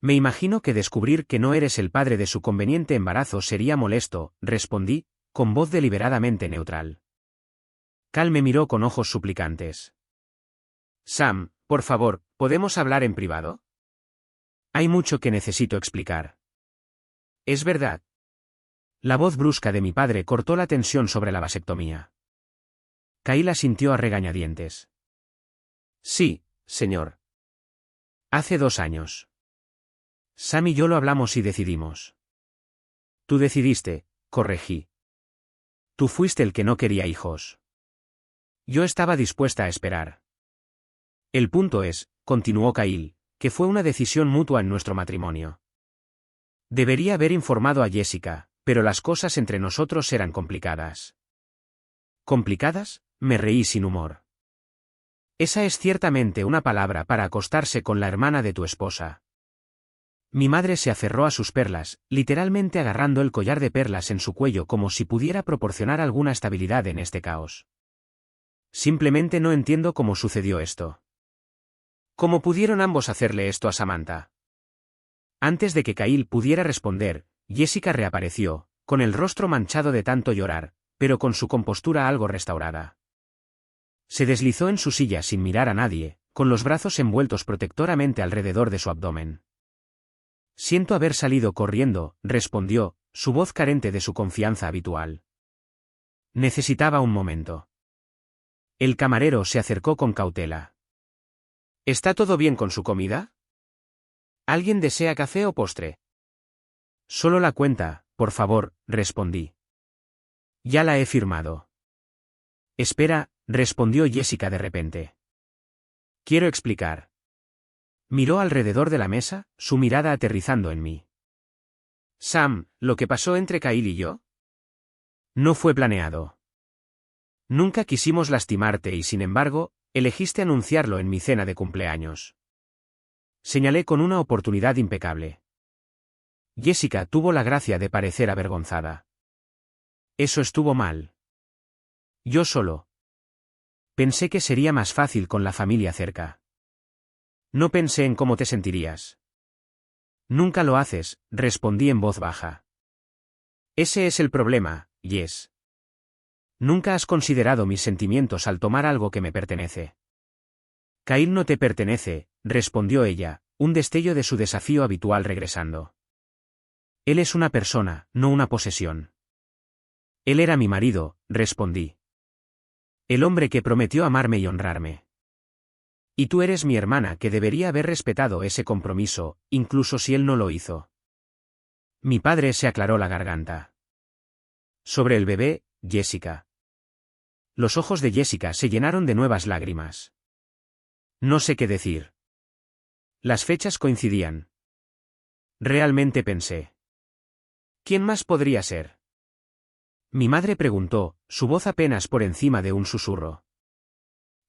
Me imagino que descubrir que no eres el padre de su conveniente embarazo sería molesto, respondí, con voz deliberadamente neutral. Cal me miró con ojos suplicantes. Sam, por favor, ¿podemos hablar en privado? Hay mucho que necesito explicar. Es verdad. La voz brusca de mi padre cortó la tensión sobre la vasectomía. Kyle asintió a regañadientes. Sí, señor. Hace 2 años. Sam y yo lo hablamos y decidimos. Tú decidiste, corregí. Tú fuiste el que no quería hijos. Yo estaba dispuesta a esperar. El punto es, continuó Kyle, que fue una decisión mutua en nuestro matrimonio. Debería haber informado a Jessica, pero las cosas entre nosotros eran complicadas. ¿Complicadas?, me reí sin humor. Esa es ciertamente una palabra para acostarse con la hermana de tu esposa. Mi madre se aferró a sus perlas, literalmente agarrando el collar de perlas en su cuello como si pudiera proporcionar alguna estabilidad en este caos. Simplemente no entiendo cómo sucedió esto. ¿Cómo pudieron ambos hacerle esto a Samantha? Antes de que Kyle pudiera responder, Jessica reapareció, con el rostro manchado de tanto llorar, pero con su compostura algo restaurada. Se deslizó en su silla sin mirar a nadie, con los brazos envueltos protectoramente alrededor de su abdomen. Siento haber salido corriendo, respondió, su voz carente de su confianza habitual. Necesitaba un momento. El camarero se acercó con cautela. ¿Está todo bien con su comida? ¿Alguien desea café o postre? Solo la cuenta, por favor, respondí. Ya la he firmado. Espera, respondió Jessica de repente. Quiero explicar. Miró alrededor de la mesa, su mirada aterrizando en mí. Sam, ¿lo que pasó entre Kyle y yo? No fue planeado. Nunca quisimos lastimarte y sin embargo, elegiste anunciarlo en mi cena de cumpleaños. Señalé con una oportunidad impecable. Jessica tuvo la gracia de parecer avergonzada. Eso estuvo mal. Yo solo. Pensé que sería más fácil con la familia cerca. No pensé en cómo te sentirías. Nunca lo haces, respondí en voz baja. Ese es el problema, Jess. Nunca has considerado mis sentimientos al tomar algo que me pertenece. Kyle no te pertenece, respondió ella, un destello de su desafío habitual regresando. Él es una persona, no una posesión. Él era mi marido, respondí. El hombre que prometió amarme y honrarme. Y tú eres mi hermana que debería haber respetado ese compromiso, incluso si él no lo hizo. Mi padre se aclaró la garganta. Sobre el bebé, Jessica. Los ojos de Jessica se llenaron de nuevas lágrimas. No sé qué decir. Las fechas coincidían. Realmente pensé. ¿Quién más podría ser? Mi madre preguntó, su voz apenas por encima de un susurro.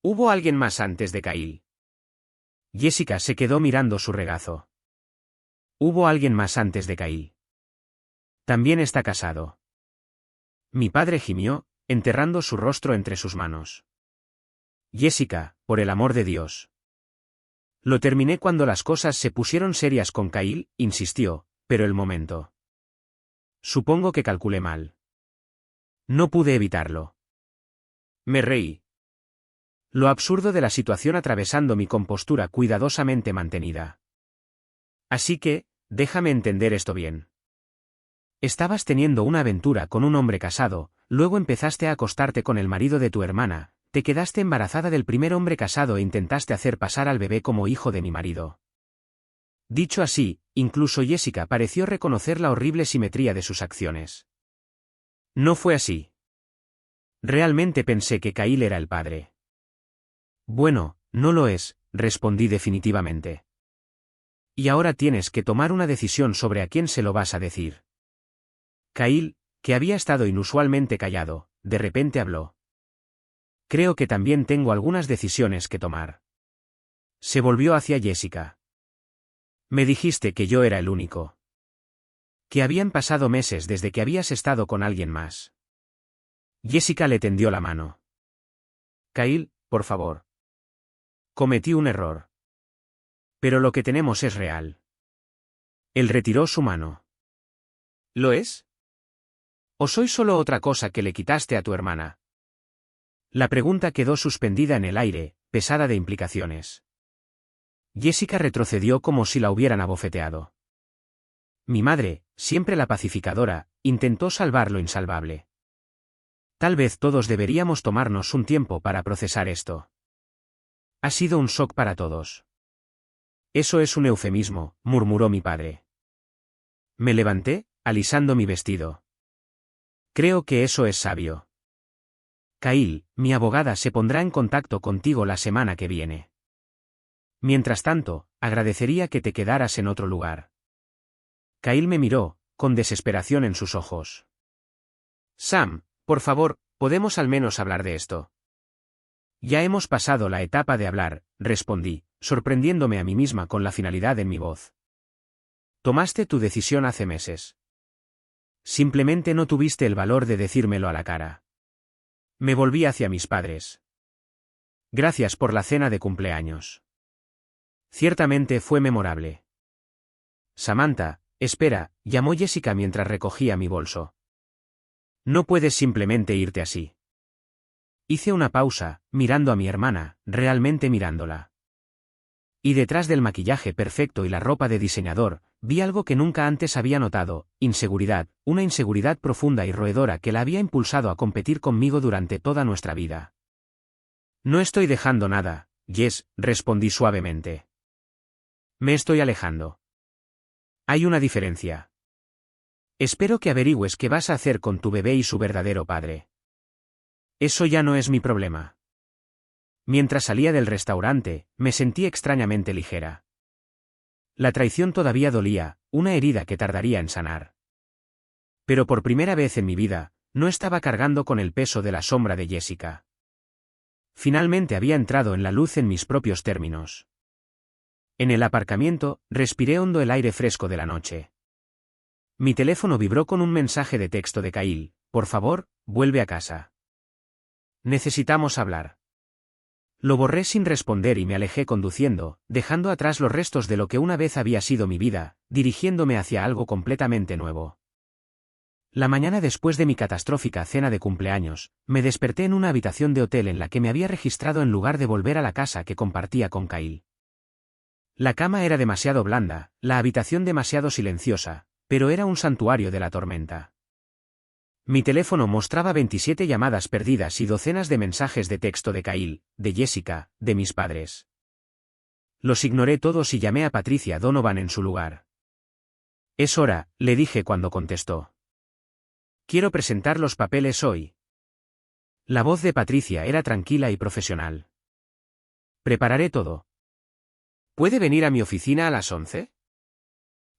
¿Hubo alguien más antes de Kyle? Jessica se quedó mirando su regazo. Hubo alguien más antes de Kyle. También está casado. Mi padre gimió, enterrando su rostro entre sus manos. Jessica, por el amor de Dios. Lo terminé cuando las cosas se pusieron serias con Kyle, insistió, pero el momento. Supongo que calculé mal. No pude evitarlo. Me reí. Lo absurdo de la situación atravesando mi compostura cuidadosamente mantenida. Así que, déjame entender esto bien. Estabas teniendo una aventura con un hombre casado, luego empezaste a acostarte con el marido de tu hermana, te quedaste embarazada del primer hombre casado e intentaste hacer pasar al bebé como hijo de mi marido. Dicho así, incluso Jessica pareció reconocer la horrible simetría de sus acciones. No fue así. Realmente pensé que Kyle era el padre. Bueno, no lo es, respondí definitivamente. Y ahora tienes que tomar una decisión sobre a quién se lo vas a decir. Kyle, que había estado inusualmente callado, de repente habló. Creo que también tengo algunas decisiones que tomar. Se volvió hacia Jessica. Me dijiste que yo era el único. Que habían pasado meses desde que habías estado con alguien más. Jessica le tendió la mano. Kyle, por favor. Cometí un error. Pero lo que tenemos es real. Él retiró su mano. ¿Lo es? ¿O soy solo otra cosa que le quitaste a tu hermana? La pregunta quedó suspendida en el aire, pesada de implicaciones. Jessica retrocedió como si la hubieran abofeteado. Mi madre, siempre la pacificadora, intentó salvar lo insalvable. Tal vez todos deberíamos tomarnos un tiempo para procesar esto. Ha sido un shock para todos. Eso es un eufemismo, murmuró mi padre. Me levanté, alisando mi vestido. Creo que eso es sabio. Kyle, mi abogada se pondrá en contacto contigo la semana que viene. Mientras tanto, agradecería que te quedaras en otro lugar. Kyle me miró, con desesperación en sus ojos. Sam, por favor, ¿podemos al menos hablar de esto? Ya hemos pasado la etapa de hablar, respondí, sorprendiéndome a mí misma con la finalidad en mi voz. Tomaste tu decisión hace meses. Simplemente no tuviste el valor de decírmelo a la cara. Me volví hacia mis padres. Gracias por la cena de cumpleaños. Ciertamente fue memorable. Samantha, espera, llamó Jessica mientras recogía mi bolso. No puedes simplemente irte así. Hice una pausa, mirando a mi hermana, realmente mirándola. Y detrás del maquillaje perfecto y la ropa de diseñador, vi algo que nunca antes había notado: inseguridad, una inseguridad profunda y roedora que la había impulsado a competir conmigo durante toda nuestra vida. No estoy dejando nada, Jess, respondí suavemente. Me estoy alejando. Hay una diferencia. Espero que averigües qué vas a hacer con tu bebé y su verdadero padre. Eso ya no es mi problema. Mientras salía del restaurante, me sentí extrañamente ligera. La traición todavía dolía, una herida que tardaría en sanar. Pero por primera vez en mi vida, no estaba cargando con el peso de la sombra de Jessica. Finalmente había entrado en la luz en mis propios términos. En el aparcamiento, respiré hondo el aire fresco de la noche. Mi teléfono vibró con un mensaje de texto de Kyle: por favor, vuelve a casa. Necesitamos hablar. Lo borré sin responder y me alejé conduciendo, dejando atrás los restos de lo que una vez había sido mi vida, dirigiéndome hacia algo completamente nuevo. La mañana después de mi catastrófica cena de cumpleaños, me desperté en una habitación de hotel en la que me había registrado en lugar de volver a la casa que compartía con Kyle. La cama era demasiado blanda, la habitación demasiado silenciosa, pero era un santuario de la tormenta. Mi teléfono mostraba 27 llamadas perdidas y docenas de mensajes de texto de Kyle, de Jessica, de mis padres. Los ignoré todos y llamé a Patricia Donovan en su lugar. Es hora, le dije cuando contestó. Quiero presentar los papeles hoy. La voz de Patricia era tranquila y profesional. Prepararé todo. ¿Puede venir a mi oficina a las 11?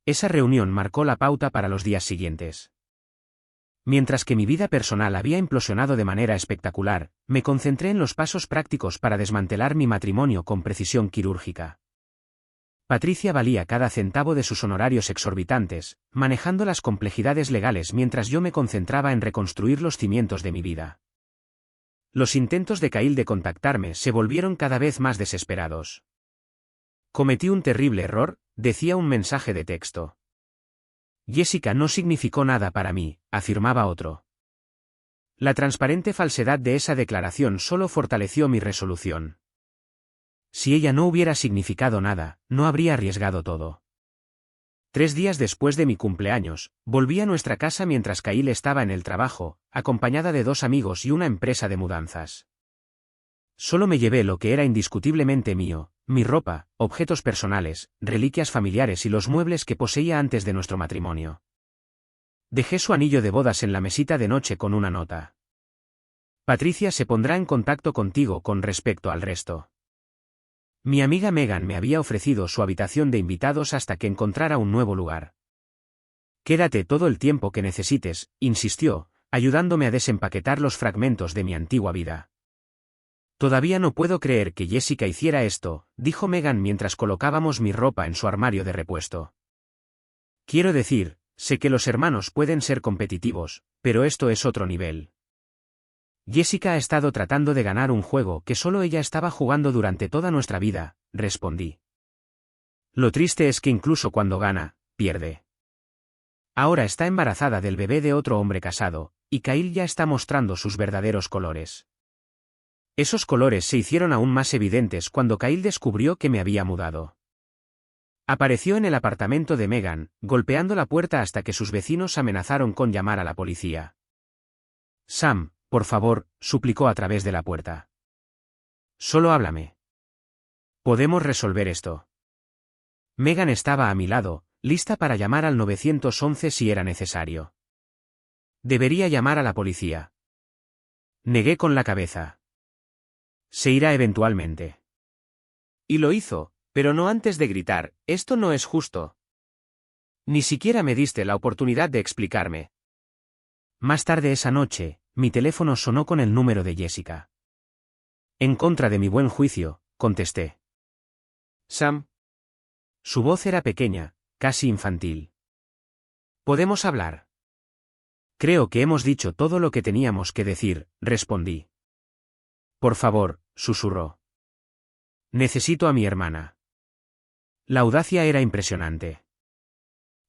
Esa reunión marcó la pauta para los días siguientes. Mientras que mi vida personal había implosionado de manera espectacular, me concentré en los pasos prácticos para desmantelar mi matrimonio con precisión quirúrgica. Patricia valía cada centavo de sus honorarios exorbitantes, manejando las complejidades legales mientras yo me concentraba en reconstruir los cimientos de mi vida. Los intentos de Kyle de contactarme se volvieron cada vez más desesperados. Cometí un terrible error, decía un mensaje de texto. Jessica no significó nada para mí, afirmaba otro. La transparente falsedad de esa declaración solo fortaleció mi resolución. Si ella no hubiera significado nada, no habría arriesgado todo. 3 días después de mi cumpleaños, volví a nuestra casa mientras Kyle estaba en el trabajo, acompañada de 2 amigos y una empresa de mudanzas. Solo me llevé lo que era indiscutiblemente mío: mi ropa, objetos personales, reliquias familiares y los muebles que poseía antes de nuestro matrimonio. Dejé su anillo de bodas en la mesita de noche con una nota. Patricia se pondrá en contacto contigo con respecto al resto. Mi amiga Megan me había ofrecido su habitación de invitados hasta que encontrara un nuevo lugar. Quédate todo el tiempo que necesites, insistió, ayudándome a desempaquetar los fragmentos de mi antigua vida. Todavía no puedo creer que Jessica hiciera esto, dijo Megan mientras colocábamos mi ropa en su armario de repuesto. Quiero decir, sé que los hermanos pueden ser competitivos, pero esto es otro nivel. Jessica ha estado tratando de ganar un juego que solo ella estaba jugando durante toda nuestra vida, respondí. Lo triste es que incluso cuando gana, pierde. Ahora está embarazada del bebé de otro hombre casado, y Kyle ya está mostrando sus verdaderos colores. Esos colores se hicieron aún más evidentes cuando Kyle descubrió que me había mudado. Apareció en el apartamento de Megan, golpeando la puerta hasta que sus vecinos amenazaron con llamar a la policía. Sam, por favor, suplicó a través de la puerta. Solo háblame. Podemos resolver esto. Megan estaba a mi lado, lista para llamar al 911 si era necesario. Debería llamar a la policía. Negué con la cabeza. Se irá eventualmente. Y lo hizo, pero no antes de gritar: esto no es justo. Ni siquiera me diste la oportunidad de explicarme. Más tarde esa noche, mi teléfono sonó con el número de Jessica. En contra de mi buen juicio, contesté. Sam. Su voz era pequeña, casi infantil. ¿Podemos hablar? Creo que hemos dicho todo lo que teníamos que decir, respondí. Por favor, susurró. Necesito a mi hermana. La audacia era impresionante.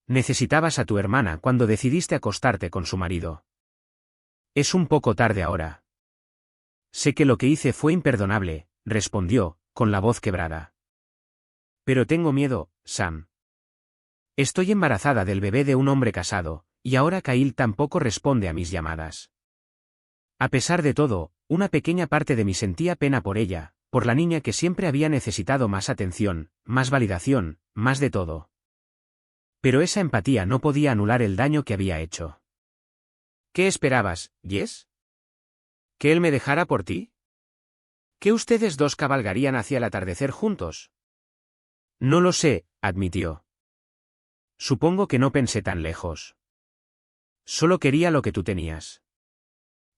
Necesitabas a tu hermana cuando decidiste acostarte con su marido. Es un poco tarde ahora. Sé que lo que hice fue imperdonable, respondió, con la voz quebrada. Pero tengo miedo, Sam. Estoy embarazada del bebé de un hombre casado, y ahora Kyle tampoco responde a mis llamadas. A pesar de todo, una pequeña parte de mí sentía pena por ella, por la niña que siempre había necesitado más atención, más validación, más de todo. Pero esa empatía no podía anular el daño que había hecho. ¿Qué esperabas, Jess? ¿Que él me dejara por ti? ¿Que ustedes dos cabalgarían hacia el atardecer juntos? No lo sé, admitió. Supongo que no pensé tan lejos. Solo quería lo que tú tenías.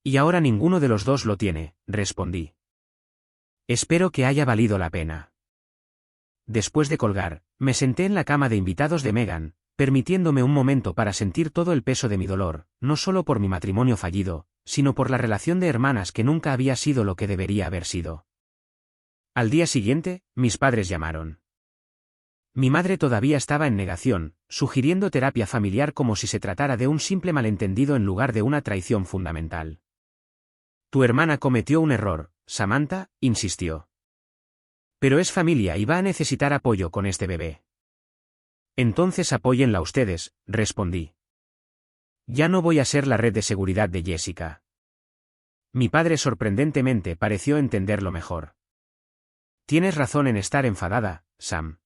Y ahora ninguno de los dos lo tiene, respondí. Espero que haya valido la pena. Después de colgar, me senté en la cama de invitados de Megan, permitiéndome un momento para sentir todo el peso de mi dolor, no solo por mi matrimonio fallido, sino por la relación de hermanas que nunca había sido lo que debería haber sido. Al día siguiente, mis padres llamaron. Mi madre todavía estaba en negación, sugiriendo terapia familiar como si se tratara de un simple malentendido en lugar de una traición fundamental. Tu hermana cometió un error, Samantha, insistió. Pero es familia y va a necesitar apoyo con este bebé. Entonces apóyenla ustedes, respondí. Ya no voy a ser la red de seguridad de Jessica. Mi padre sorprendentemente pareció entenderlo mejor. Tienes razón en estar enfadada, Sam.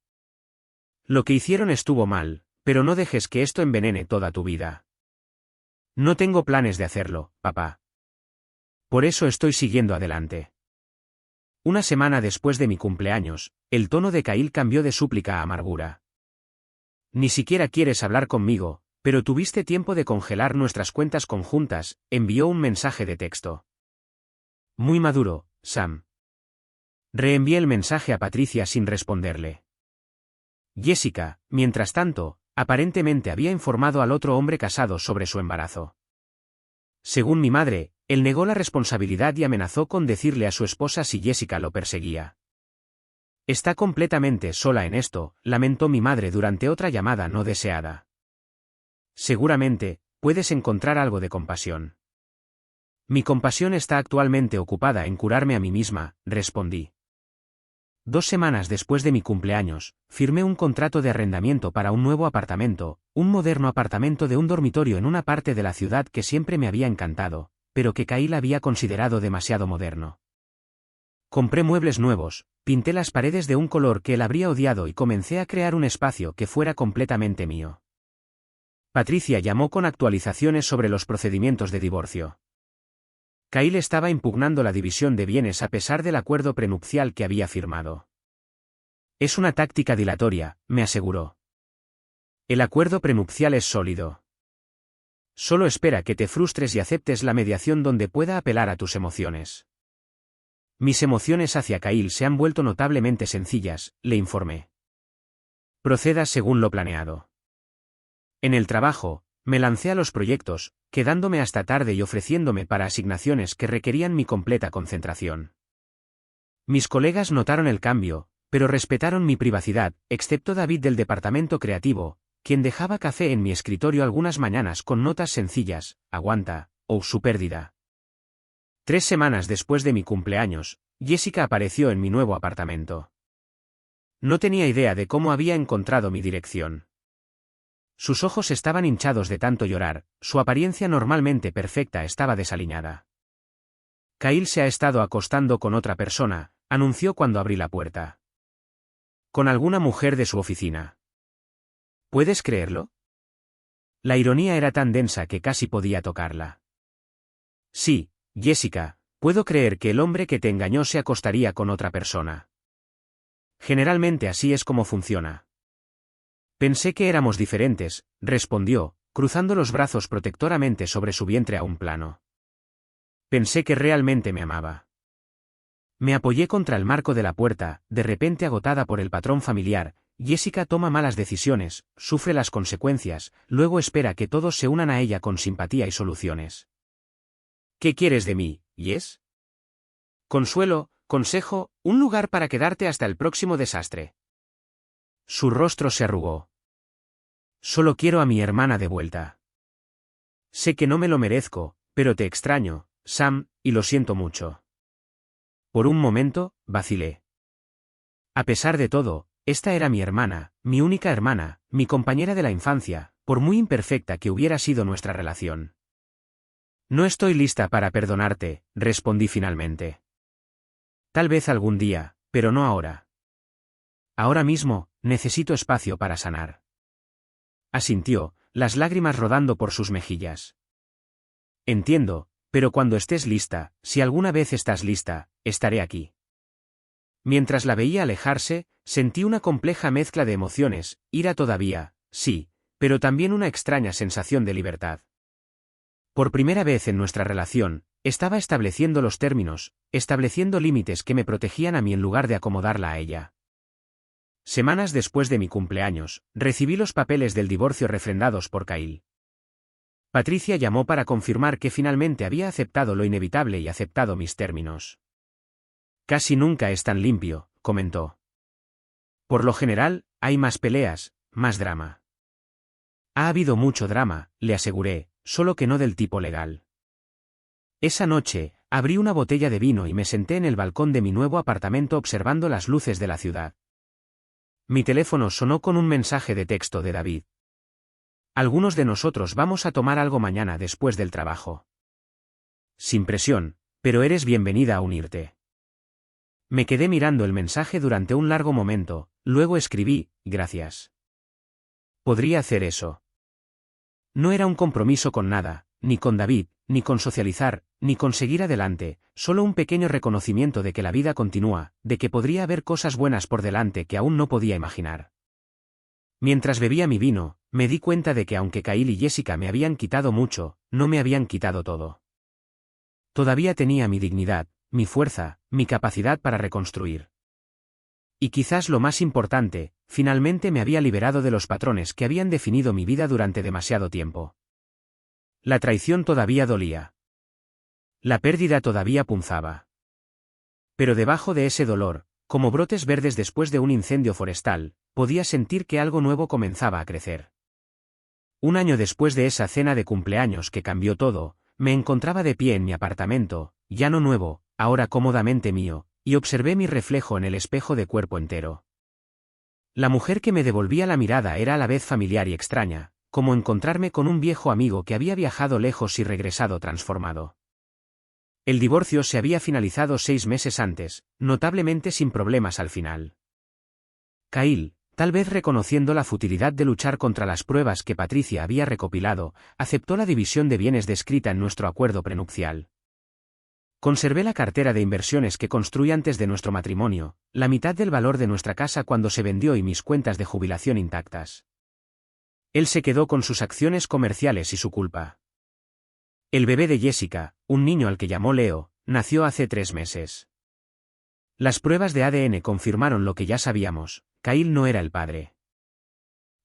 Lo que hicieron estuvo mal, pero no dejes que esto envenene toda tu vida. No tengo planes de hacerlo, papá. Por eso estoy siguiendo adelante. Una semana después de mi cumpleaños, el tono de Kyle cambió de súplica a amargura. Ni siquiera quieres hablar conmigo, pero tuviste tiempo de congelar nuestras cuentas conjuntas, envió un mensaje de texto. Muy maduro, Sam. Reenvié el mensaje a Patricia sin responderle. Jessica, mientras tanto, aparentemente había informado al otro hombre casado sobre su embarazo. Según mi madre, él negó la responsabilidad y amenazó con decirle a su esposa si Jessica lo perseguía. Está completamente sola en esto, lamentó mi madre durante otra llamada no deseada. Seguramente, puedes encontrar algo de compasión. Mi compasión está actualmente ocupada en curarme a mí misma, respondí. 2 semanas después de mi cumpleaños, firmé un contrato de arrendamiento para un nuevo apartamento, un moderno apartamento de un dormitorio en una parte de la ciudad que siempre me había encantado, pero que Kyle había considerado demasiado moderno. Compré muebles nuevos, pinté las paredes de un color que él habría odiado y comencé a crear un espacio que fuera completamente mío. Patricia llamó con actualizaciones sobre los procedimientos de divorcio. Kyle estaba impugnando la división de bienes a pesar del acuerdo prenupcial que había firmado. Es una táctica dilatoria, me aseguró. El acuerdo prenupcial es sólido. Solo espera que te frustres y aceptes la mediación donde pueda apelar a tus emociones. Mis emociones hacia Kyle se han vuelto notablemente sencillas, le informé. Proceda según lo planeado. En el trabajo, me lancé a los proyectos, quedándome hasta tarde y ofreciéndome para asignaciones que requerían mi completa concentración. Mis colegas notaron el cambio, pero respetaron mi privacidad, excepto David del departamento creativo, quien dejaba café en mi escritorio algunas mañanas con notas sencillas, aguanta, o su pérdida. 3 semanas después de mi cumpleaños, Jessica apareció en mi nuevo apartamento. No tenía idea de cómo había encontrado mi dirección. Sus ojos estaban hinchados de tanto llorar, su apariencia normalmente perfecta estaba desaliñada. Kyle se ha estado acostando con otra persona, anunció cuando abrí la puerta. Con alguna mujer de su oficina. ¿Puedes creerlo? La ironía era tan densa que casi podía tocarla. Sí, Jessica, puedo creer que el hombre que te engañó se acostaría con otra persona. Generalmente así es como funciona. Pensé que éramos diferentes, respondió, cruzando los brazos protectoramente sobre su vientre a un plano. Pensé que realmente me amaba. Me apoyé contra el marco de la puerta, de repente agotada por el patrón familiar. Jessica toma malas decisiones, sufre las consecuencias, luego espera que todos se unan a ella con simpatía y soluciones. ¿Qué quieres de mí, Jess? Consuelo, Consejo, un lugar para quedarte hasta el próximo desastre. Su rostro se arrugó. Solo quiero a mi hermana de vuelta. Sé que no me lo merezco, pero te extraño, Sam, y lo siento mucho. Por un momento, vacilé. A pesar de todo, esta era mi hermana, mi única hermana, mi compañera de la infancia, por muy imperfecta que hubiera sido nuestra relación. No estoy lista para perdonarte, respondí finalmente. Tal vez algún día, pero no ahora. Ahora mismo, necesito espacio para sanar. Asintió, las lágrimas rodando por sus mejillas. Entiendo, pero cuando estés lista, si alguna vez estás lista, estaré aquí. Mientras la veía alejarse, sentí una compleja mezcla de emociones, ira todavía, sí, pero también una extraña sensación de libertad. Por primera vez en nuestra relación, estaba estableciendo los términos, estableciendo límites que me protegían a mí en lugar de acomodarla a ella. Semanas después de mi cumpleaños, recibí los papeles del divorcio refrendados por Kyle. Patricia llamó para confirmar que finalmente había aceptado lo inevitable y aceptado mis términos. Casi nunca es tan limpio, comentó. Por lo general, hay más peleas, más drama. Ha habido mucho drama, le aseguré, solo que no del tipo legal. Esa noche, abrí una botella de vino y me senté en el balcón de mi nuevo apartamento observando las luces de la ciudad. Mi teléfono sonó con un mensaje de texto de David. Algunos de nosotros vamos a tomar algo mañana después del trabajo. Sin presión, pero eres bienvenida a unirte. Me quedé mirando el mensaje durante un largo momento, luego escribí, gracias. Podría hacer eso. No era un compromiso con nada, ni con David, ni con socializar, ni con seguir adelante, solo un pequeño reconocimiento de que la vida continúa, de que podría haber cosas buenas por delante que aún no podía imaginar. Mientras bebía mi vino, me di cuenta de que aunque Kyle y Jessica me habían quitado mucho, no me habían quitado todo. Todavía tenía mi dignidad, mi fuerza, mi capacidad para reconstruir. Y quizás lo más importante, finalmente me había liberado de los patrones que habían definido mi vida durante demasiado tiempo. La traición todavía dolía. La pérdida todavía punzaba. Pero debajo de ese dolor, como brotes verdes después de un incendio forestal, podía sentir que algo nuevo comenzaba a crecer. Un año después de esa cena de cumpleaños que cambió todo, me encontraba de pie en mi apartamento, ya no nuevo, ahora cómodamente mío, y observé mi reflejo en el espejo de cuerpo entero. La mujer que me devolvía la mirada era a la vez familiar y extraña, como encontrarme con un viejo amigo que había viajado lejos y regresado transformado. El divorcio se había finalizado 6 meses antes, notablemente sin problemas al final. Kyle, tal vez reconociendo la futilidad de luchar contra las pruebas que Patricia había recopilado, aceptó la división de bienes descrita en nuestro acuerdo prenupcial. Conservé la cartera de inversiones que construí antes de nuestro matrimonio, la mitad del valor de nuestra casa cuando se vendió y mis cuentas de jubilación intactas. Él se quedó con sus acciones comerciales y su culpa. El bebé de Jessica, un niño al que llamó Leo, nació hace 3 meses. Las pruebas de ADN confirmaron lo que ya sabíamos, Kyle no era el padre.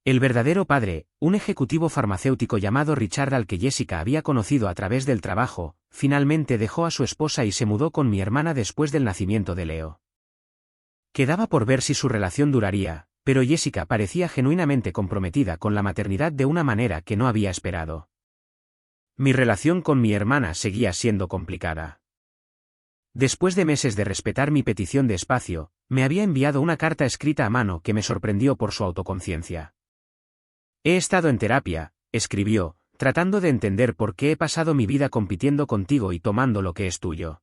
El verdadero padre, un ejecutivo farmacéutico llamado Richard al que Jessica había conocido a través del trabajo, finalmente dejó a su esposa y se mudó con mi hermana después del nacimiento de Leo. Quedaba por ver si su relación duraría, pero Jessica parecía genuinamente comprometida con la maternidad de una manera que no había esperado. Mi relación con mi hermana seguía siendo complicada. Después de meses de respetar mi petición de espacio, me había enviado una carta escrita a mano que me sorprendió por su autoconciencia. He estado en terapia, escribió, tratando de entender por qué he pasado mi vida compitiendo contigo y tomando lo que es tuyo.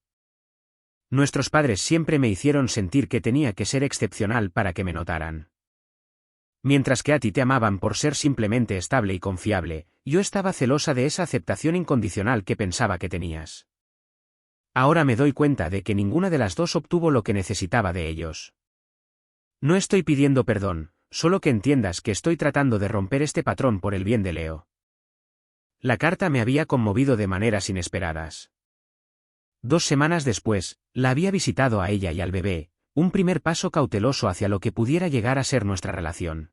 Nuestros padres siempre me hicieron sentir que tenía que ser excepcional para que me notaran. Mientras que a ti te amaban por ser simplemente estable y confiable, yo estaba celosa de esa aceptación incondicional que pensaba que tenías. Ahora me doy cuenta de que ninguna de las dos obtuvo lo que necesitaba de ellos. No estoy pidiendo perdón, solo que entiendas que estoy tratando de romper este patrón por el bien de Leo. La carta me había conmovido de maneras inesperadas. 2 semanas después, la había visitado a ella y al bebé, un primer paso cauteloso hacia lo que pudiera llegar a ser nuestra relación.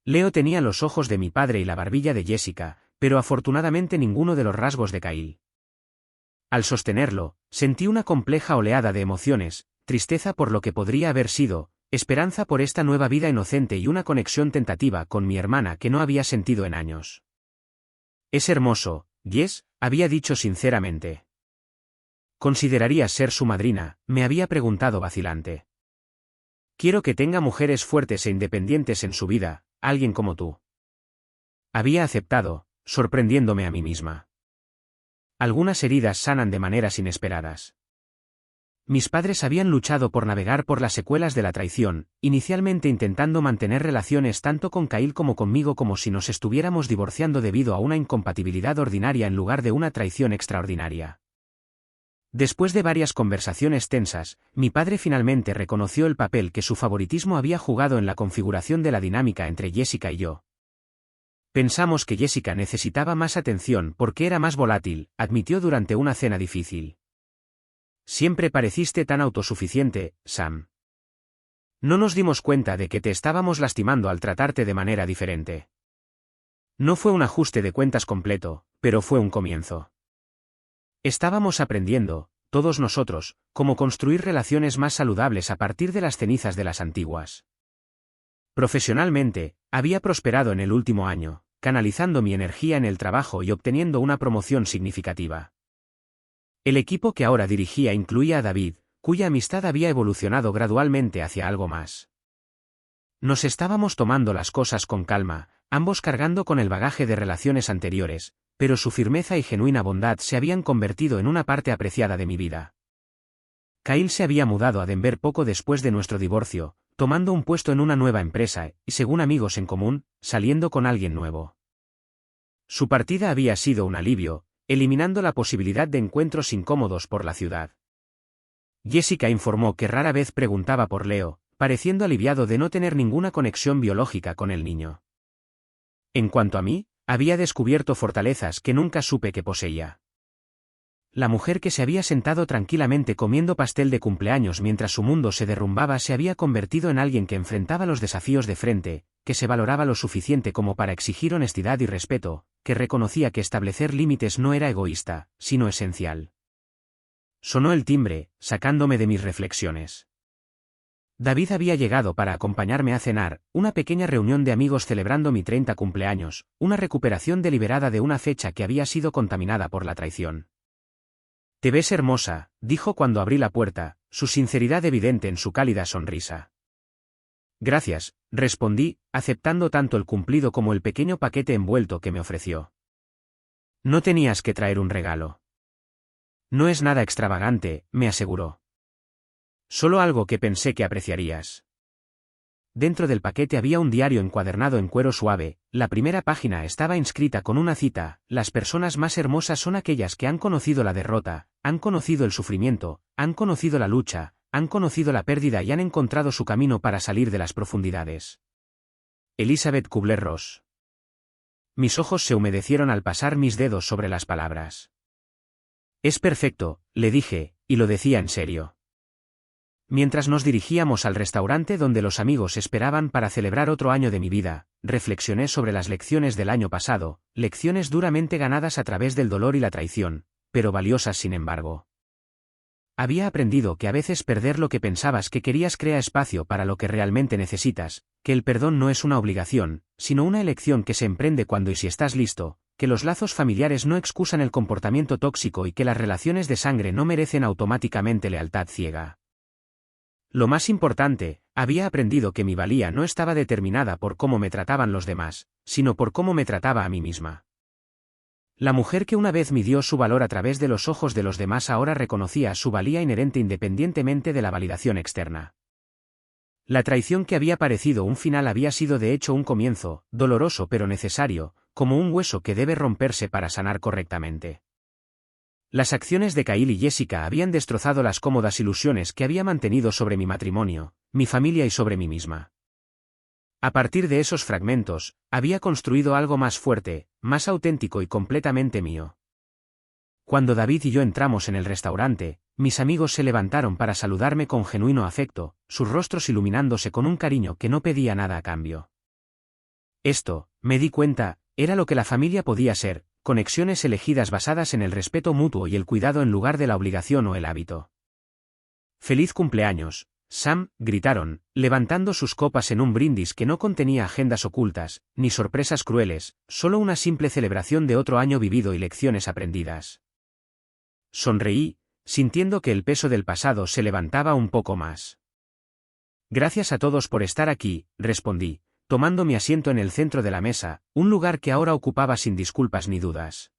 Leo tenía los ojos de mi padre y la barbilla de Jessica, pero afortunadamente ninguno de los rasgos de Kyle. Al sostenerlo, sentí una compleja oleada de emociones, tristeza por lo que podría haber sido, esperanza por esta nueva vida inocente y una conexión tentativa con mi hermana que no había sentido en años. Es hermoso, Jess, había dicho sinceramente. ¿Considerarías ser su madrina?, me había preguntado vacilante. Quiero que tenga mujeres fuertes e independientes en su vida, alguien como tú. Había aceptado, sorprendiéndome a mí misma. Algunas heridas sanan de maneras inesperadas. Mis padres habían luchado por navegar por las secuelas de la traición, inicialmente intentando mantener relaciones tanto con Kyle como conmigo como si nos estuviéramos divorciando debido a una incompatibilidad ordinaria en lugar de una traición extraordinaria. Después de varias conversaciones tensas, mi padre finalmente reconoció el papel que su favoritismo había jugado en la configuración de la dinámica entre Jessica y yo. Pensamos que Jessica necesitaba más atención porque era más volátil, admitió durante una cena difícil. Siempre pareciste tan autosuficiente, Sam. No nos dimos cuenta de que te estábamos lastimando al tratarte de manera diferente. No fue un ajuste de cuentas completo, pero fue un comienzo. Estábamos aprendiendo, todos nosotros, cómo construir relaciones más saludables a partir de las cenizas de las antiguas. Profesionalmente, había prosperado en el último año, canalizando mi energía en el trabajo y obteniendo una promoción significativa. El equipo que ahora dirigía incluía a David, cuya amistad había evolucionado gradualmente hacia algo más. Nos estábamos tomando las cosas con calma, ambos cargando con el bagaje de relaciones anteriores, pero su firmeza y genuina bondad se habían convertido en una parte apreciada de mi vida. Kyle se había mudado a Denver poco después de nuestro divorcio, tomando un puesto en una nueva empresa y, según amigos en común, saliendo con alguien nuevo. Su partida había sido un alivio, eliminando la posibilidad de encuentros incómodos por la ciudad. Jessica informó que rara vez preguntaba por Leo, pareciendo aliviado de no tener ninguna conexión biológica con el niño. En cuanto a mí, había descubierto fortalezas que nunca supe que poseía. La mujer que se había sentado tranquilamente comiendo pastel de cumpleaños mientras su mundo se derrumbaba se había convertido en alguien que enfrentaba los desafíos de frente, que se valoraba lo suficiente como para exigir honestidad y respeto, que reconocía que establecer límites no era egoísta, sino esencial. Sonó el timbre, sacándome de mis reflexiones. David había llegado para acompañarme a cenar, una pequeña reunión de amigos celebrando mi 30 cumpleaños, una recuperación deliberada de una fecha que había sido contaminada por la traición. «Te ves hermosa», dijo cuando abrí la puerta, su sinceridad evidente en su cálida sonrisa. «Gracias», respondí, aceptando tanto el cumplido como el pequeño paquete envuelto que me ofreció. «No tenías que traer un regalo». «No es nada extravagante», me aseguró. «Solo algo que pensé que apreciarías». Dentro del paquete había un diario encuadernado en cuero suave, la primera página estaba inscrita con una cita: «Las personas más hermosas son aquellas que han conocido la derrota, han conocido el sufrimiento, han conocido la lucha, han conocido la pérdida y han encontrado su camino para salir de las profundidades». Elizabeth Kubler-Ross. Mis ojos se humedecieron al pasar mis dedos sobre las palabras. «Es perfecto», le dije, y lo decía en serio. Mientras nos dirigíamos al restaurante donde los amigos esperaban para celebrar otro año de mi vida, reflexioné sobre las lecciones del año pasado, lecciones duramente ganadas a través del dolor y la traición, pero valiosas sin embargo. Había aprendido que a veces perder lo que pensabas que querías crea espacio para lo que realmente necesitas, que el perdón no es una obligación, sino una elección que se emprende cuando y si estás listo, que los lazos familiares no excusan el comportamiento tóxico y que las relaciones de sangre no merecen automáticamente lealtad ciega. Lo más importante, había aprendido que mi valía no estaba determinada por cómo me trataban los demás, sino por cómo me trataba a mí misma. La mujer que una vez midió su valor a través de los ojos de los demás ahora reconocía su valía inherente independientemente de la validación externa. La traición que había parecido un final había sido de hecho un comienzo, doloroso pero necesario, como un hueso que debe romperse para sanar correctamente. Las acciones de Kyle y Jessica habían destrozado las cómodas ilusiones que había mantenido sobre mi matrimonio, mi familia y sobre mí misma. A partir de esos fragmentos, había construido algo más fuerte, más auténtico y completamente mío. Cuando David y yo entramos en el restaurante, mis amigos se levantaron para saludarme con genuino afecto, sus rostros iluminándose con un cariño que no pedía nada a cambio. Esto, me di cuenta, era lo que la familia podía ser, conexiones elegidas basadas en el respeto mutuo y el cuidado en lugar de la obligación o el hábito. ¡Feliz cumpleaños, Sam!, gritaron, levantando sus copas en un brindis que no contenía agendas ocultas, ni sorpresas crueles, solo una simple celebración de otro año vivido y lecciones aprendidas. Sonreí, sintiendo que el peso del pasado se levantaba un poco más. Gracias a todos por estar aquí, respondí, tomando mi asiento en el centro de la mesa, un lugar que ahora ocupaba sin disculpas ni dudas.